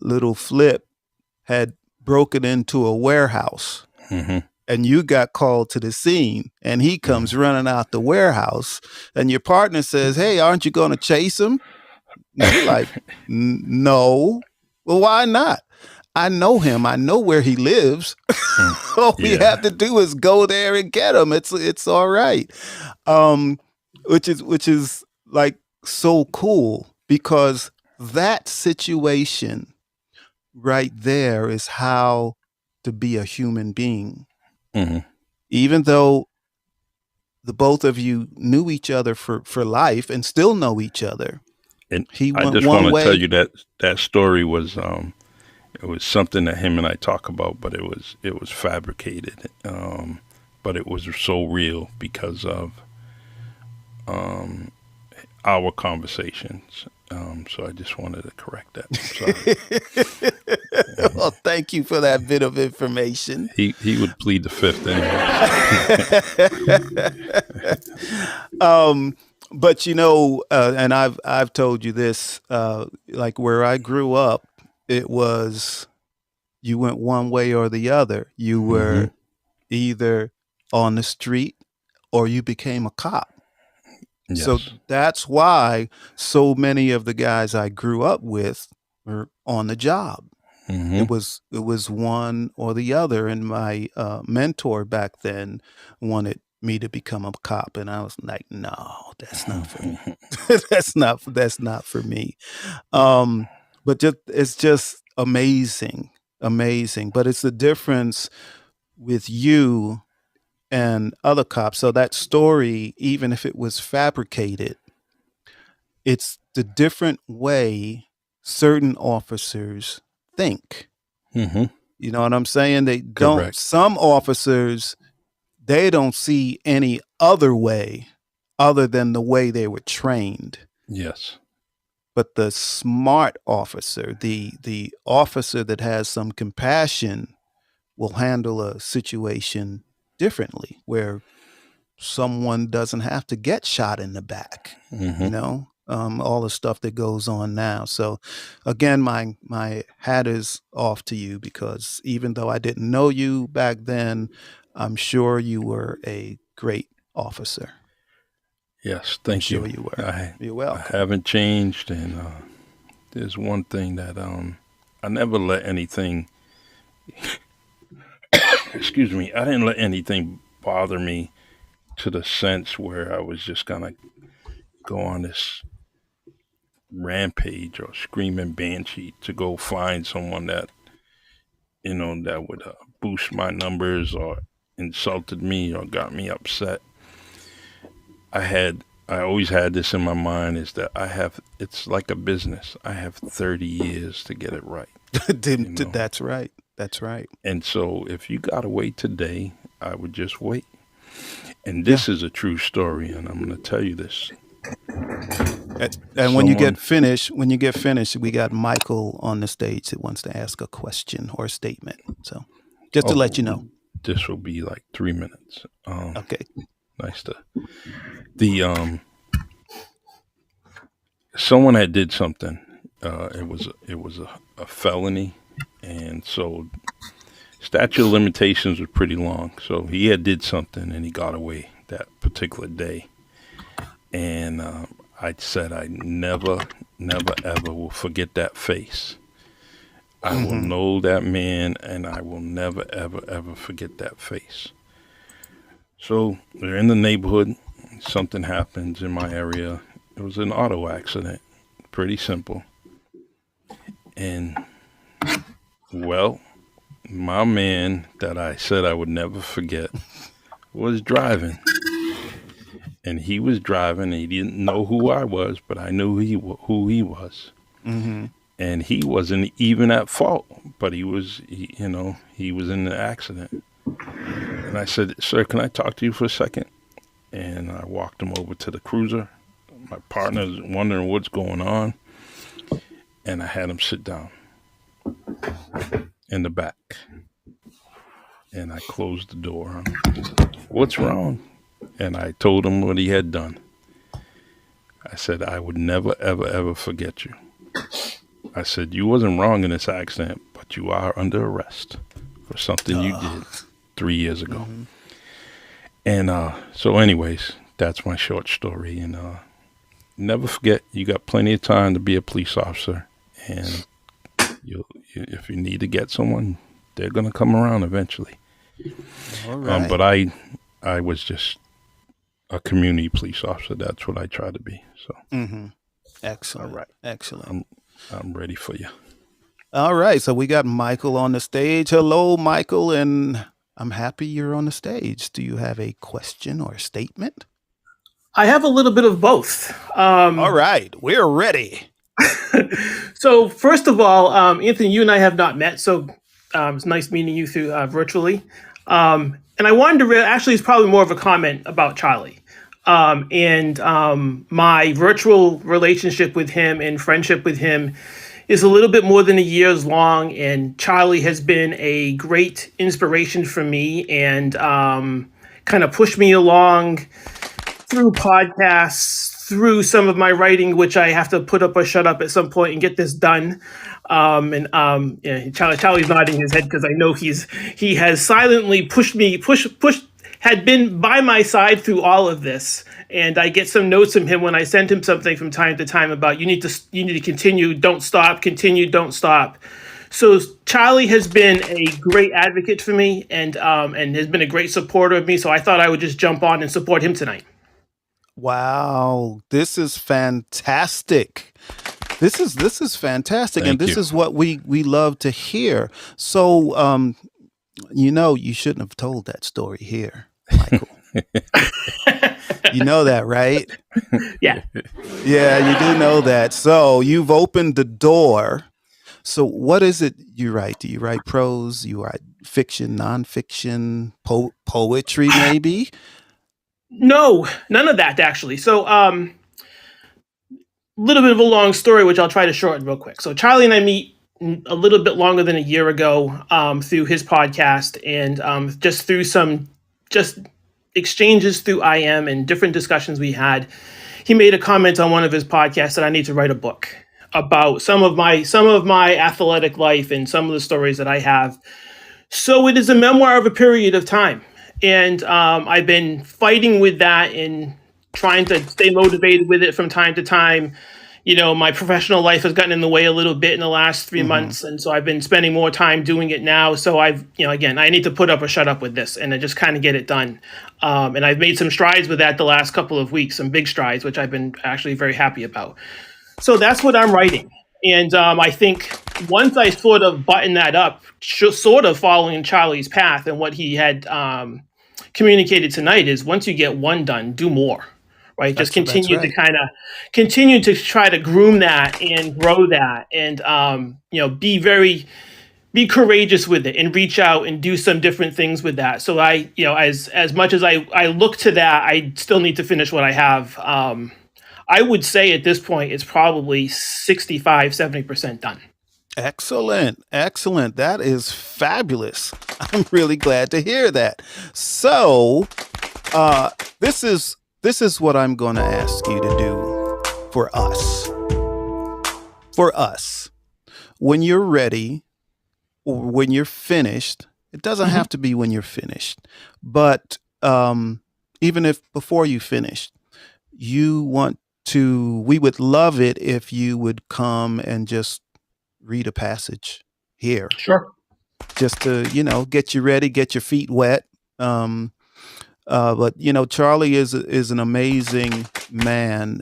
[SPEAKER 1] Little Flip had broken into a warehouse
[SPEAKER 3] hmm
[SPEAKER 1] and you got called to the scene and he comes running out the warehouse and your partner says, "Hey, aren't you going to chase him?" And you're like, "No." "Well, why not?" "I know him. I know where he lives. All we
[SPEAKER 3] Yeah.
[SPEAKER 1] have to do is go there and get him. It's all right." Which is like so cool because that situation right there is how to be a human being.
[SPEAKER 3] hmm
[SPEAKER 1] Even though the both of you knew each other for life and still know each other,
[SPEAKER 3] And
[SPEAKER 1] he
[SPEAKER 3] I
[SPEAKER 1] went
[SPEAKER 3] just
[SPEAKER 1] one
[SPEAKER 3] want to tell
[SPEAKER 1] way.
[SPEAKER 3] you that story was it was something that him and I talk about, but it was fabricated. But it was so real because of our conversations So I just wanted to correct that. I'm sorry.
[SPEAKER 1] Well, thank you for that bit of information.
[SPEAKER 3] He would plead the fifth anyway.
[SPEAKER 1] But and I've told you this, like where I grew up, it was you went one way or the other. You were either on the street or you became a cop. So
[SPEAKER 3] Yes.
[SPEAKER 1] that's why so many of the guys I grew up with were on the job.
[SPEAKER 3] hmm
[SPEAKER 1] It was one or the other, and my mentor back then wanted me to become a cop, and I was like, no, that's not for me. That's not for me. But it's just amazing, amazing. But it's the difference with you and other cops. So that story, even if it was fabricated, it's the different way certain officers think.
[SPEAKER 3] hmm
[SPEAKER 1] You know what I'm saying? They don't,
[SPEAKER 3] Correct.
[SPEAKER 1] some officers, they don't see any other way other than the way they were trained.
[SPEAKER 3] Yes.
[SPEAKER 1] But the smart officer, the officer that has some compassion, will handle a situation differently, where someone doesn't have to get shot in the back.
[SPEAKER 3] hmm
[SPEAKER 1] All the stuff that goes on now. So again, my hat is off to you, because even though I didn't know you back then, I'm sure you were a great officer.
[SPEAKER 3] Yes.
[SPEAKER 1] I'm
[SPEAKER 3] Thank you.
[SPEAKER 1] sure you were. You're
[SPEAKER 3] I
[SPEAKER 1] welcome.
[SPEAKER 3] haven't changed, and there's one thing that I never let anything. Excuse me. I didn't let anything bother me to the sense where I was just gonna go on this rampage or screaming banshee to go find someone that that would boost my numbers or insulted me or got me upset. I always had this in my mind, is that it's like a business. I have 30 years to get it right,
[SPEAKER 1] That's right. That's right.
[SPEAKER 3] and so if you got to wait today, I would just wait. And
[SPEAKER 1] Yeah.
[SPEAKER 3] this is a true story, and I'm going to tell you this.
[SPEAKER 1] And when you
[SPEAKER 3] Someone,
[SPEAKER 1] get finished, we got Michael on the stage that wants to ask a question or a statement. So just to let you know.
[SPEAKER 3] this will be like 3 minutes.
[SPEAKER 1] Okay.
[SPEAKER 3] Nice to someone had did something. It was a felony, and so statute of limitations was pretty long. So he had did something, and he got away that particular day. And I said I never, never, ever will forget that face. I will
[SPEAKER 1] Mm-hmm.
[SPEAKER 3] know that man, and I will never, ever, ever forget that face. So we're in the neighborhood. Something happens in my area. It was an auto accident. Pretty simple. And, well, my man that I said I would never forget was driving. And he was driving, and he didn't know who I was, but I knew who he was.
[SPEAKER 1] Mm-hmm.
[SPEAKER 3] And he wasn't even at fault, but he was in the accident. And I said, "Sir, can I talk to you for a second?" And I walked him over to the cruiser. My partner's wondering what's going on, and I had him sit down in the back. And I closed the door on him. "What's wrong?" And I told him what he had done. I said, "I would never, ever, ever forget you." I said, "You wasn't wrong in this accident, but you are under arrest for something you did 3 years ago."
[SPEAKER 1] Mm-hmm.
[SPEAKER 3] And so anyways, that's my short story. And never forget, you got plenty of time to be a police officer. And if you need to get someone, they're going to come around eventually.
[SPEAKER 1] All right.
[SPEAKER 3] But I was just a community police officer. That's what I try to be. So
[SPEAKER 1] Mm-hmm. Excellent.
[SPEAKER 3] all right.
[SPEAKER 1] Excellent.
[SPEAKER 3] I'm ready for you.
[SPEAKER 1] All right. So we got Michael on the stage. Hello, Michael. And I'm happy you're on the stage. Do you have a question or a statement?
[SPEAKER 4] I have a little bit of both.
[SPEAKER 1] All right. We're ready.
[SPEAKER 4] So first of all, Anthony, you and I have not met, so it's nice meeting you through virtually. And I wanted to actually, it's probably more of a comment about Charlie. And my virtual relationship with him and friendship with him is a little bit more than a year's long. And Charlie has been a great inspiration for me and kind of pushed me along through podcasts, through some of my writing, which I have to put up or shut up at some point and get this done. Yeah, Charlie's nodding his head because I know he has silently pushed, had been by my side through all of this. And I get some notes from him when I send him something from time to time about you need to continue, don't stop, continue, don't stop. So Charlie has been a great advocate for me and has been a great supporter of me. So I thought I would just jump on and support him tonight.
[SPEAKER 1] Wow, this is fantastic. This is fantastic, and
[SPEAKER 3] Thank
[SPEAKER 1] this
[SPEAKER 3] you.
[SPEAKER 1] is what we love to hear. So, you shouldn't have told that story here, Michael. You know that, right?
[SPEAKER 4] Yeah.
[SPEAKER 1] Yeah, you do know that. So you've opened the door. So what is it you write? Do you write prose? You write fiction, nonfiction, poetry, maybe?
[SPEAKER 4] No, none of that actually. So little bit of a long story, which I'll try to shorten real quick. So Charlie and I meet a little bit longer than a year ago through his podcast and just through some just exchanges through IM and different discussions we had. He made a comment on one of his podcasts that I need to write a book about some of my athletic life and some of the stories that I have. So it is a memoir of a period of time. And I've been fighting with that and trying to stay motivated with it from time to time. You know, my professional life has gotten in the way a little bit in the last 3 months. And so I've been spending more time doing it now. So again, I need to put up or shut up with this and I just kind of get it done. And I've made some strides with that the last couple of weeks, some big strides, which I've been actually very happy about. So that's what I'm writing. And I think once I sort of button that up, sort of following Charlie's path and what he had communicated tonight is once you get one done, do more, right? Just continue to kind of continue to try to groom that and grow that and, be courageous with it and reach out and do some different things with that. So as much as I look to that, I still need to finish what I have. I would say at this point, it's probably 65, 70% done.
[SPEAKER 1] Excellent. Excellent. That is fabulous. I'm really glad to hear that. So, this is what I'm going to ask you to do for us. For us. When you're ready or when you're finished, it doesn't have to be when you're finished, but even if before you finish, we would love it if you would come and just read a passage here.
[SPEAKER 4] Sure.
[SPEAKER 1] Just to, get you ready, get your feet wet. But Charlie is an amazing man.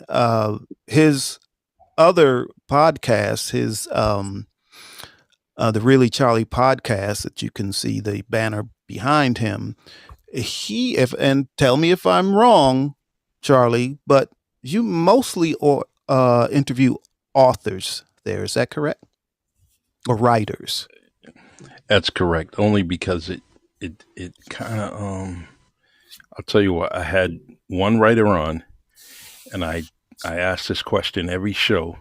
[SPEAKER 1] His other podcast, the Really Charlie podcast that you can see the banner behind him. And tell me if I'm wrong, Charlie, but you mostly interview authors there. Is that correct? Or writers?
[SPEAKER 3] That's correct. Only because it kind of I'll tell you what. I had one writer on, and I asked this question every show: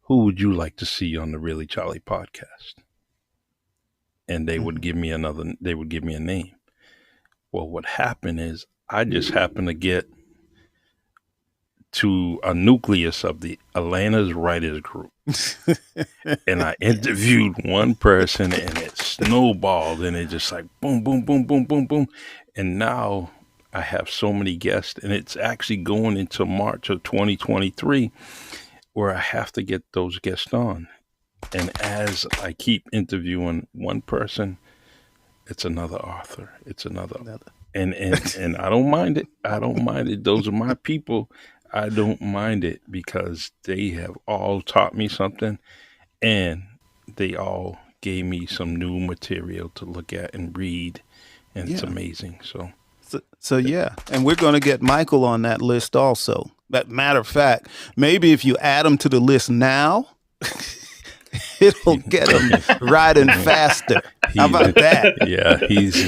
[SPEAKER 3] who would you like to see on the Really Charlie podcast? And they would give me They would give me a name. Well, what happened is I just happened to get to a nucleus of the Atlanta's writers group. And I interviewed one person and it snowballed and it just like boom, boom, boom, boom, boom, boom. And now I have so many guests and it's actually going into March of 2023 where I have to get those guests on. And as I keep interviewing one person, it's another author. It's another. And I don't mind it. I don't mind it. Those are my people. I don't mind it because they have all taught me something and they all gave me some new material to look at and read. And it's amazing. So
[SPEAKER 1] yeah. And we're going to get Michael on that list also. But matter of fact, maybe if you add him to the list now, it'll get him riding faster. How about that?
[SPEAKER 3] Yeah,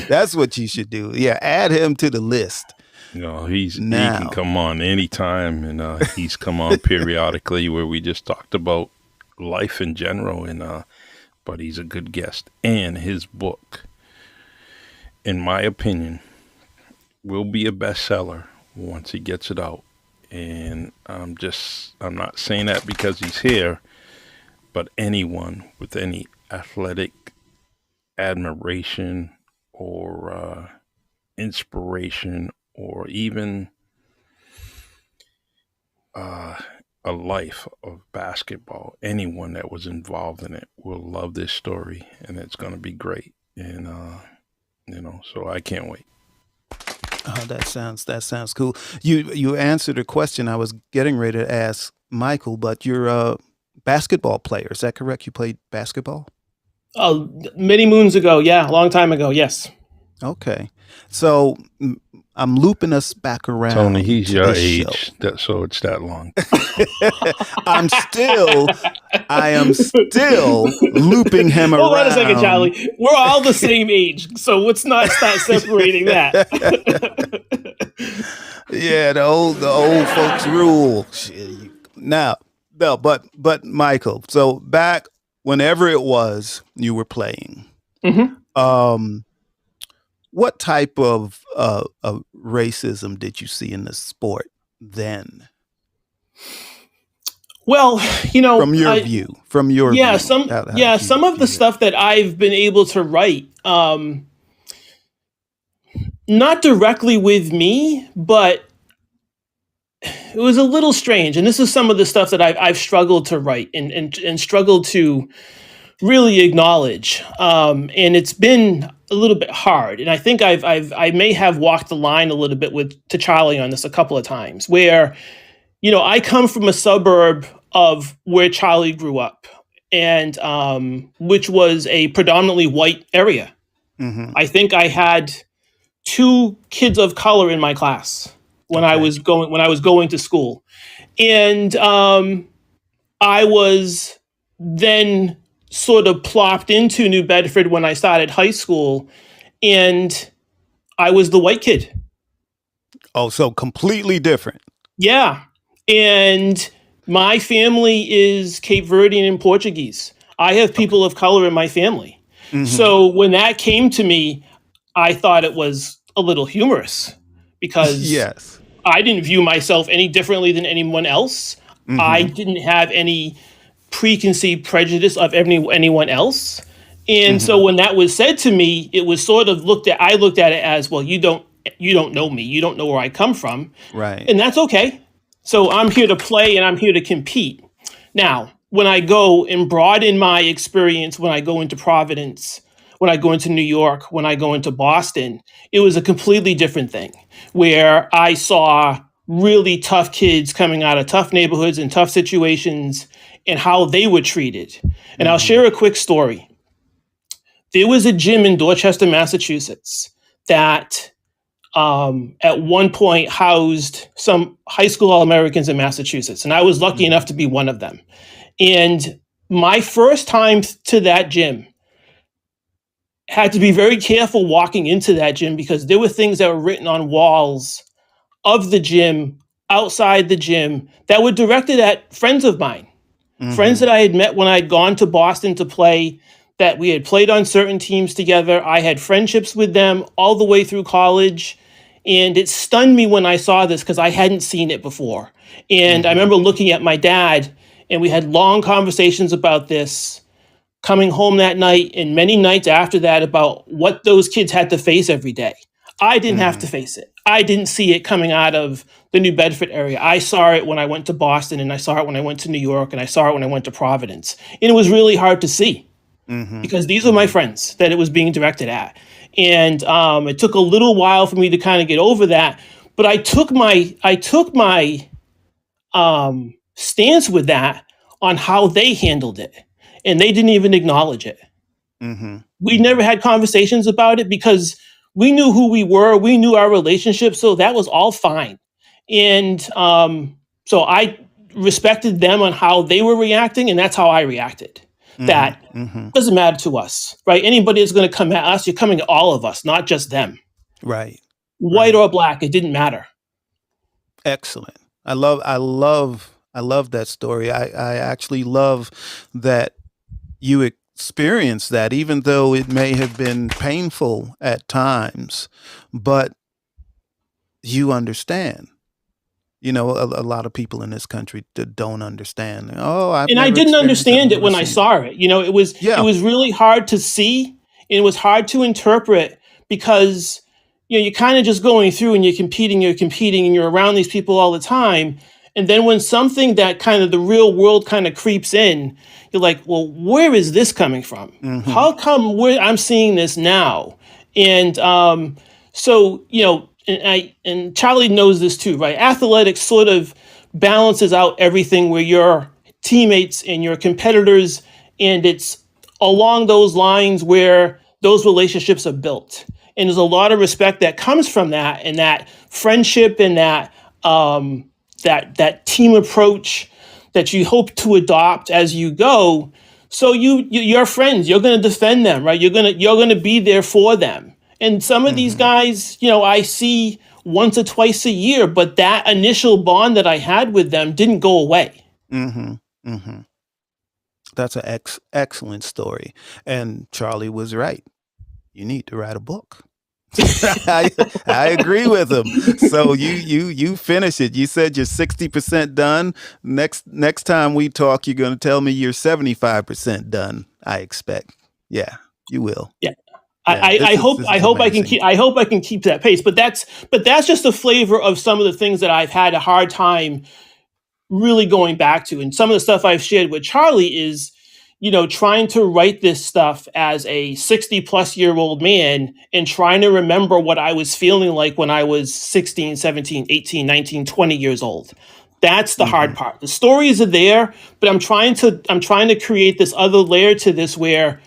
[SPEAKER 1] that's what you should do. Yeah, add him to the list.
[SPEAKER 3] He can
[SPEAKER 1] Now,
[SPEAKER 3] come on anytime, and he's come on periodically where we just talked about life in general, and but he's a good guest, and his book, in my opinion, will be a bestseller once he gets it out. And I'm not saying that because he's here, but anyone with any athletic admiration or inspiration or even uh, a life of basketball, anyone that was involved in it will love this story, and it's going to be great. And so I can't wait.
[SPEAKER 1] oh, that sounds cool. You answered a question I was getting ready to ask Michael, but you're a basketball player. Is that correct? You played basketball?
[SPEAKER 4] Oh, many moons ago, yeah, a long time ago, yes.
[SPEAKER 1] Okay. So I'm looping us back
[SPEAKER 3] Tony,
[SPEAKER 1] around
[SPEAKER 3] he's
[SPEAKER 1] to
[SPEAKER 3] your
[SPEAKER 1] this show.
[SPEAKER 3] age, so it's that long.
[SPEAKER 1] I'm still, I am still looping him
[SPEAKER 4] Hold on a second,
[SPEAKER 1] around.
[SPEAKER 4] Charlie. We're all the same age, so let's not start separating that.
[SPEAKER 1] Yeah, the old folks rule. Shit. Now, no, but Michael. So back whenever it was you were playing,
[SPEAKER 4] Mhm.
[SPEAKER 1] what type of racism did you see in the sport then,
[SPEAKER 4] Well,
[SPEAKER 1] from your
[SPEAKER 4] I,
[SPEAKER 1] view? From your
[SPEAKER 4] yeah,
[SPEAKER 1] view,
[SPEAKER 4] some
[SPEAKER 1] how
[SPEAKER 4] yeah,
[SPEAKER 1] did you
[SPEAKER 4] some of the
[SPEAKER 1] view it?
[SPEAKER 4] stuff that I've been able to write, not directly with me, but it was a little strange. And this is some of the stuff that I've struggled to write and struggled to really acknowledge. And it's been a little bit hard. And I think I may have walked the line a little bit to Charlie on this a couple of times, where I come from a suburb of where Charlie grew up, and which was a predominantly white area.
[SPEAKER 1] Hmm.
[SPEAKER 4] I think I had two kids of color in my class when I
[SPEAKER 1] Okay.
[SPEAKER 4] was going to school, and I was then sort of plopped into New Bedford when I started high school, and I was the white kid.
[SPEAKER 1] Oh, so completely different.
[SPEAKER 4] Yeah. And my family is Cape Verdean and Portuguese. I have
[SPEAKER 1] Okay.
[SPEAKER 4] people of color in my family.
[SPEAKER 1] Hmm.
[SPEAKER 4] So when that came to me, I thought it was a little humorous because
[SPEAKER 1] Yes.
[SPEAKER 4] I didn't view myself any differently than anyone else. I
[SPEAKER 1] Hmm.
[SPEAKER 4] didn't have any preconceived prejudice of anyone else. And so
[SPEAKER 1] Hmm.
[SPEAKER 4] when that was said to me, it was sort of I looked at it as, well, you don't know me. You don't know where I come from.
[SPEAKER 1] Right.
[SPEAKER 4] And that's okay. So I'm here to play and I'm here to compete. Now, when I go and broaden my experience, when I go into Providence, when I go into New York, when I go into Boston, it was a completely different thing where I saw really tough kids coming out of tough neighborhoods and tough situations and how they were treated. And I'll
[SPEAKER 1] Hmm.
[SPEAKER 4] share a quick story. There was a gym in Dorchester, Massachusetts that at one point housed some high school All-Americans in Massachusetts, and I was lucky
[SPEAKER 1] Hmm.
[SPEAKER 4] enough to be one of them. And my first time to that gym had to be very careful walking into that gym because there were things that were written on walls of the gym, outside the gym, that were directed at friends of mine, friends
[SPEAKER 1] Hmm.
[SPEAKER 4] that I had met when I'd gone to Boston to play, that we had played on certain teams together. I had friendships with them all the way through college. And it stunned me when I saw this because I hadn't seen it before. And I
[SPEAKER 1] Hmm.
[SPEAKER 4] remember looking at my dad, and we had long conversations about this, coming home that night and many nights after that, about what those kids had to face every day. I didn't have to
[SPEAKER 1] Hmm.
[SPEAKER 4] face it. I didn't see it coming out of the New Bedford area. I saw it when I went to Boston, and I saw it when I went to New York, and I saw it when I went to Providence. And it was really hard to see
[SPEAKER 1] Hmm.
[SPEAKER 4] because these were my
[SPEAKER 1] Hmm.
[SPEAKER 4] friends that it was being directed at. And it took a little while for me to kind of get over that. But I took my stance with that on how they handled it, and they didn't even acknowledge it.
[SPEAKER 1] Hmm.
[SPEAKER 4] We never had conversations about it because we knew who we were, we knew our relationship, so that was all fine. And so I respected them on how they were reacting, and that's how I reacted.
[SPEAKER 1] Hmm.
[SPEAKER 4] That
[SPEAKER 1] Hmm.
[SPEAKER 4] doesn't matter to us, right? Anybody that's going to come at us, you're coming at all of us, not just them.
[SPEAKER 1] Right.
[SPEAKER 4] white or black, it didn't matter.
[SPEAKER 1] Excellent. I love that story. I actually love that you experienced that, even though it may have been painful at times, but you understand. A lot of people in this country don't understand. Oh, I've
[SPEAKER 4] And I
[SPEAKER 1] never
[SPEAKER 4] didn't
[SPEAKER 1] experienced it. I've
[SPEAKER 4] understand it
[SPEAKER 1] never
[SPEAKER 4] when I
[SPEAKER 1] seen it.
[SPEAKER 4] saw it. It was
[SPEAKER 1] Yeah.
[SPEAKER 4] really hard to see, and it was hard to interpret because you're kind of just going through and you're competing, and you're around these people all the time. And then when something that kind of the real world kind of creeps in, you're like, well, where is this coming from?
[SPEAKER 1] Mm-hmm.
[SPEAKER 4] How come I'm seeing this now? And so and Charlie knows this too, right? Athletics sort of balances out everything where your teammates and your competitors, and it's along those lines where those relationships are built. And there's a lot of respect that comes from that, and that friendship, and that that team approach that you hope to adopt as you go. So you're friends. You're going to defend them, right? You're going to be there for them. And some of these guys, I see once or twice a year, but that initial bond that I had with them didn't go away.
[SPEAKER 1] Mm-hmm. Mm-hmm. That's an excellent story. And Charlie was right. You need to write a book. I agree with him. So you finish it. You said you're 60% done. Next time we talk, you're going to tell me you're 75% done. I expect. Yeah, you will.
[SPEAKER 4] Yeah.
[SPEAKER 1] Yeah,
[SPEAKER 4] I hope I can
[SPEAKER 1] amazing.
[SPEAKER 4] keep that pace. But that's just the flavor of some of the things that I've had a hard time really going back to. And some of the stuff I've shared with Charlie is, trying to write this stuff as a 60-plus-year-old man and trying to remember what I was feeling like when I was 16, 17, 18, 19, 20 years old. That's the hard part. The stories are there, but I'm trying to create this other layer to this where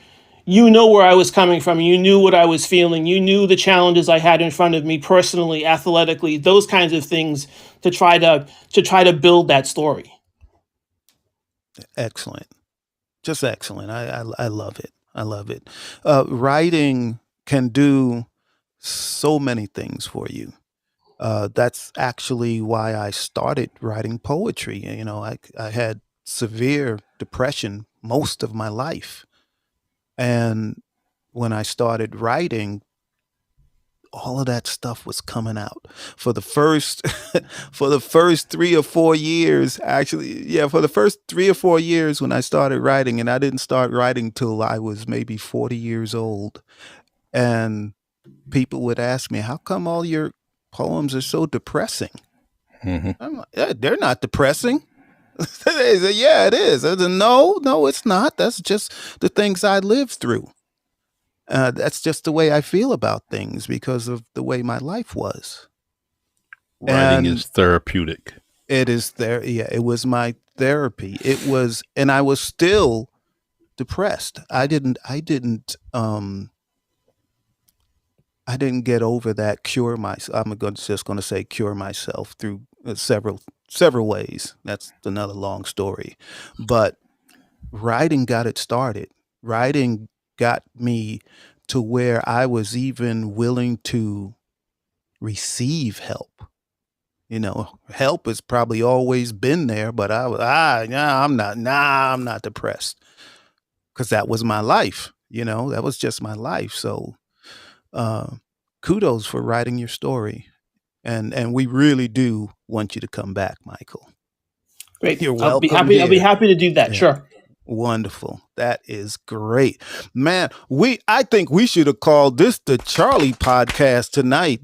[SPEAKER 4] where I was coming from, you knew what I was feeling, you knew the challenges I had in front of me personally, athletically, those kinds of things to try to build that story.
[SPEAKER 1] Excellent. Just excellent. I love it. I love it. Writing can do so many things for you. That's actually why I started writing poetry. I had severe depression most of my life. And when I started writing, all of that stuff was coming out for the first for the first 3 or 4 years. Actually, yeah, for the first 3 or 4 years when I started writing, and I didn't start writing till I was maybe 40 years old. And people would ask me, how come all your poems are so depressing?
[SPEAKER 3] Mm-hmm.
[SPEAKER 1] I'm like, "Yeah, they're not depressing." They say, yeah, it is. I said, no, it's not. That's just the things I lived through. That's just the way I feel about things because of the way my life was.
[SPEAKER 3] Writing
[SPEAKER 1] And
[SPEAKER 3] is therapeutic.
[SPEAKER 1] it is there. Yeah, it was my therapy. It was, and I was still depressed. I didn't get over that. Just going to say cure myself through several ways. That's another long story, but writing got it started. Writing got me to where I was even willing to receive help. Help has probably always been there, but I'm not depressed because that was my life. That was just my life. So, uh, kudos for writing your story. And we really do want you to come back, Michael.
[SPEAKER 4] Great.
[SPEAKER 1] You're
[SPEAKER 4] I'll be
[SPEAKER 1] welcome
[SPEAKER 4] happy. I'll be
[SPEAKER 1] here.
[SPEAKER 4] happy to do that.
[SPEAKER 1] Yeah.
[SPEAKER 4] Sure.
[SPEAKER 1] Wonderful. That is great. Man, I think we should have called this the Charlie podcast tonight.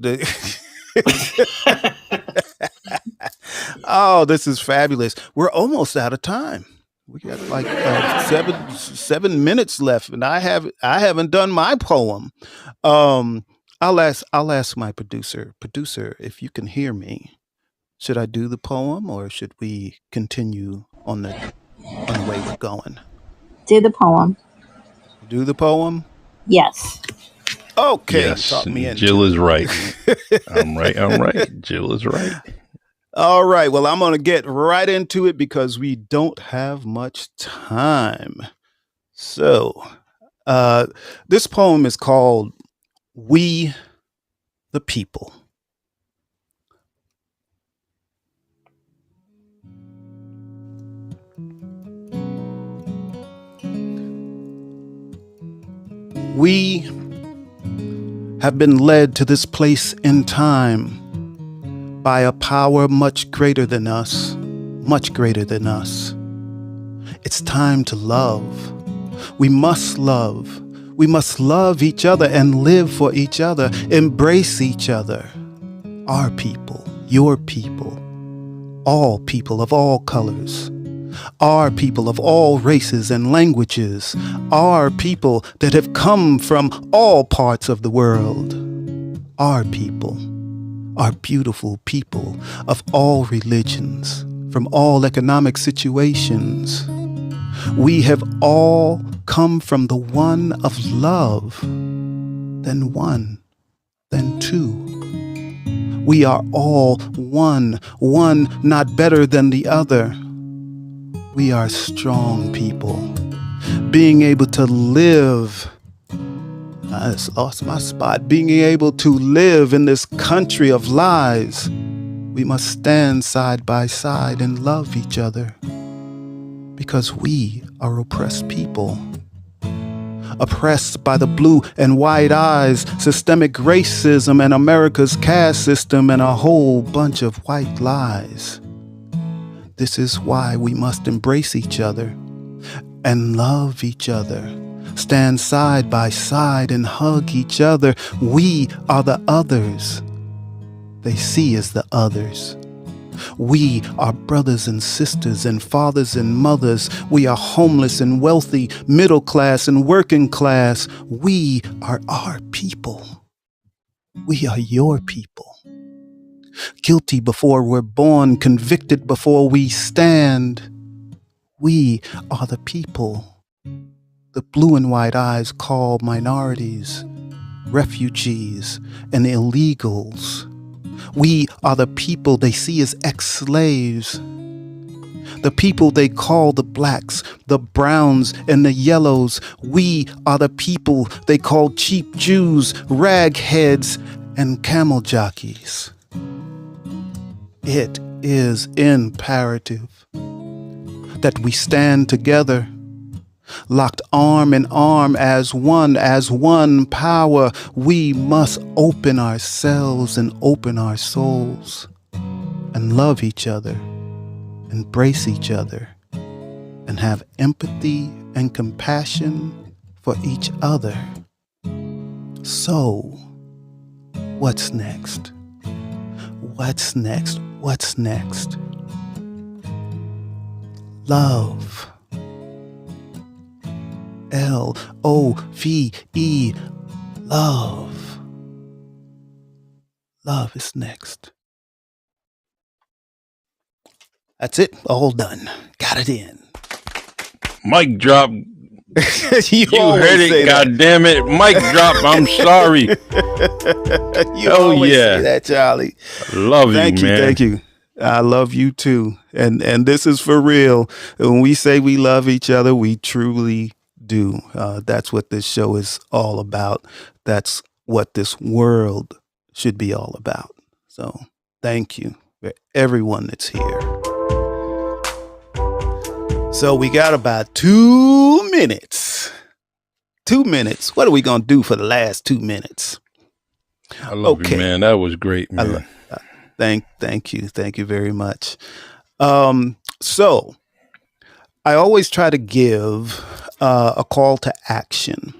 [SPEAKER 1] Oh, this is fabulous. We're almost out of time. We got like 7 minutes left, and I haven't done my poem. I'll ask my producer. Producer, if you can hear me, should I do the poem or should we continue on the way we're going?
[SPEAKER 2] Do the poem.
[SPEAKER 1] Do the poem?
[SPEAKER 2] Yes.
[SPEAKER 1] Okay.
[SPEAKER 3] Yes,
[SPEAKER 1] Talk me into
[SPEAKER 3] Jill
[SPEAKER 1] it.
[SPEAKER 3] is right. I'm right. Jill is right.
[SPEAKER 1] All right. Well, I'm going to get right into it because we don't have much time. So, this poem is called We the People. We have been led to this place in time by a power much greater than us, much greater than us. It's time to love. We must love. We must love each other and live for each other, embrace each other. Our people, your people, all people of all colors, our people of all races and languages, our people that have come from all parts of the world, our people, our beautiful people of all religions, from all economic situations. We have all come from the one of love, then one, then two. We are all one not better than the other. We are strong people, being able to live. I just lost my spot. Being able to live in this country of lies. We must stand side by side and love each other, because we are oppressed people. Oppressed by the blue and white eyes, systemic racism, and America's caste system, and a whole bunch of white lies. This is why we must embrace each other and love each other. Stand side by side and hug each other. We are the others they see as the others. We are brothers and sisters and fathers and mothers. We are homeless and wealthy, middle class and working class. We are our people. We are your people. Guilty before we're born, convicted before we stand. We are the people the blue and white eyes call minorities, refugees, and illegals. We are the people they see as ex-slaves. The people they call the blacks, the browns, and the yellows. We are the people they call cheap Jews, ragheads, and camel jockeys. It is imperative that we stand together, locked arm in arm as one power. We must open ourselves and open our souls and love each other, embrace each other, and have empathy and compassion for each other. So, what's next? What's next? What's next? Love. L-O-V-E. Love. Love is next. That's it. All done. Got it in.
[SPEAKER 3] Mic drop.
[SPEAKER 1] you
[SPEAKER 3] heard it, God damn it. Mic drop. I'm sorry.
[SPEAKER 1] You always say that, Charlie.
[SPEAKER 3] Love
[SPEAKER 1] Thank
[SPEAKER 3] you, man.
[SPEAKER 1] Thank you. I love you too. And this is for real. When we say we love each other, we truly do. That's what this show is all about. That's what this world should be all about. So thank you for everyone that's here. So we got about 2 minutes. 2 minutes. What are we going to do for the last 2 minutes?
[SPEAKER 3] I love you, man. That was great, man.
[SPEAKER 1] Thank you. Thank you very much. So I always try to give a call to action.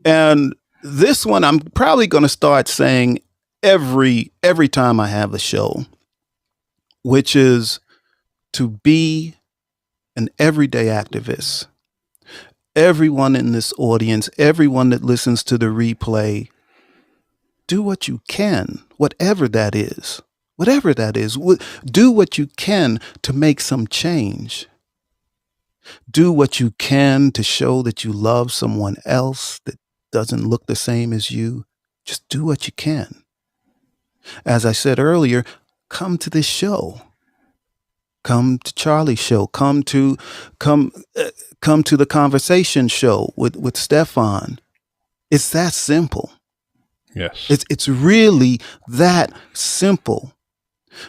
[SPEAKER 1] And this one, I'm probably going to start saying every time I have a show, which is to be an everyday activist. Everyone in this audience, everyone that listens to the replay, do what you can, whatever that is. Whatever that is, do what you can to make some change. Do what you can to show that you love someone else that doesn't look the same as you. Just do what you can. As I said earlier, come to this show. Come to Charlie's show. Come to the conversation show with Stefan. It's that simple.
[SPEAKER 3] Yes.
[SPEAKER 1] It's really that simple.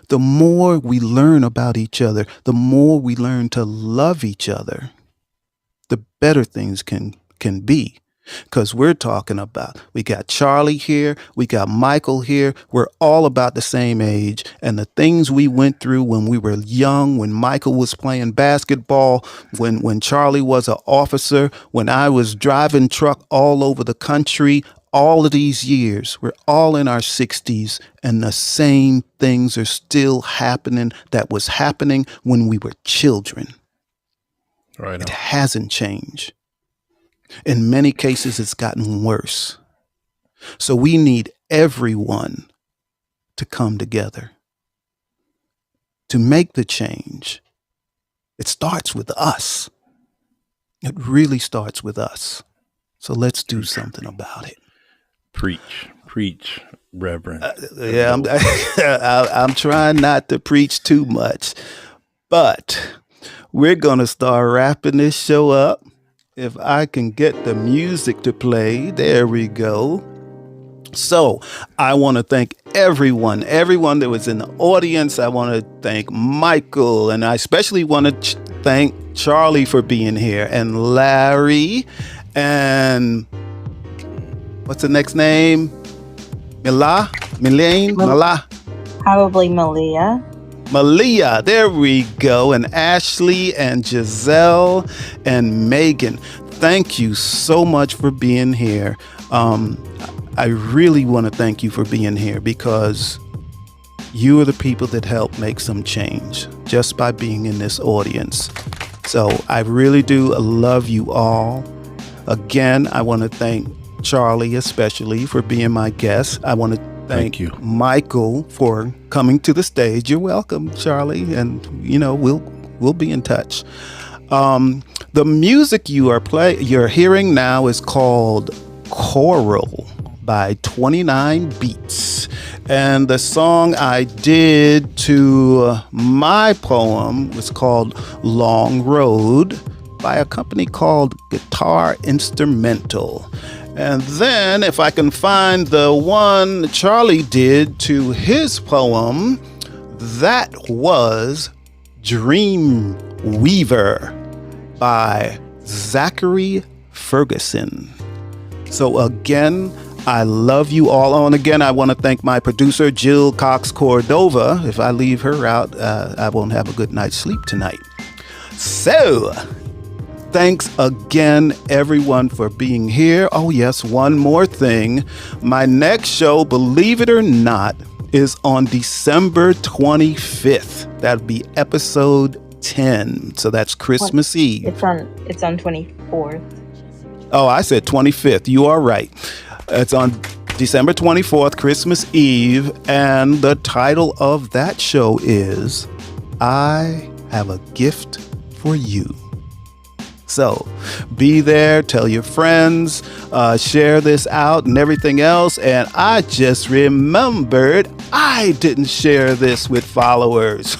[SPEAKER 1] The more we learn about each other, the more we learn to love each other, the better things can be. Because we're talking about, we got Charlie here, we got Michael here. We're all about the same age. And the things we went through when we were young, when Michael was playing basketball, when Charlie was an officer, when I was driving truck all over the country, all of these years, we're all in our 60s, and the same things are still happening that was happening when we were children.
[SPEAKER 3] Right.
[SPEAKER 1] It hasn't changed. In many cases, it's gotten worse. So we need everyone to come together to make the change. It starts with us. It really starts with us. So let's do something about it.
[SPEAKER 3] Preach, Reverend.
[SPEAKER 1] Yeah, I'm trying not to preach too much, but we're going to start wrapping this show up. If I can get the music to play, there we go. So I want to thank everyone that was in the audience. I want to thank Michael, and I especially want to thank Charlie for being here, and Larry, and what's the next name? Mila?
[SPEAKER 2] Probably Malia.
[SPEAKER 1] Malia, there we go, and Ashley and Giselle and Megan. Thank you so much for being here. I really want to thank you for being here, because you are the people that help make some change just by being in this audience. So I really do love you all. Again, I want to thank Charlie especially for being my guest. I want to thank you, Michael, for coming to the stage. You're welcome, Charlie, and we'll be in touch. The music you're hearing now is called Choral by 29 Beats, and the song I did to my poem was called Long Road by a company called Guitar Instrumental. And then if I can find the one Charlie did to his poem, that was Dream Weaver by Zachary Ferguson. So again, I love you all. And again, I want to thank my producer, Jill Cox Cordova. If I leave her out, I won't have a good night's sleep tonight. So thanks again, everyone, for being here. Oh, yes, one more thing. My next show, believe it or not, is on December 25th. That'll be episode 10. So that's Christmas Eve.
[SPEAKER 2] It's on 24th.
[SPEAKER 1] Oh, I said 25th. You are right. It's on December 24th, Christmas Eve. And the title of that show is I Have a Gift for You. So be there, tell your friends, share this out and everything else. And I just remembered I didn't share this with followers.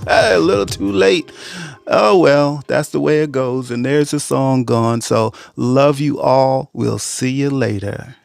[SPEAKER 1] A little too late. Oh, well, that's the way it goes. And there's the song gone. So love you all. We'll see you later.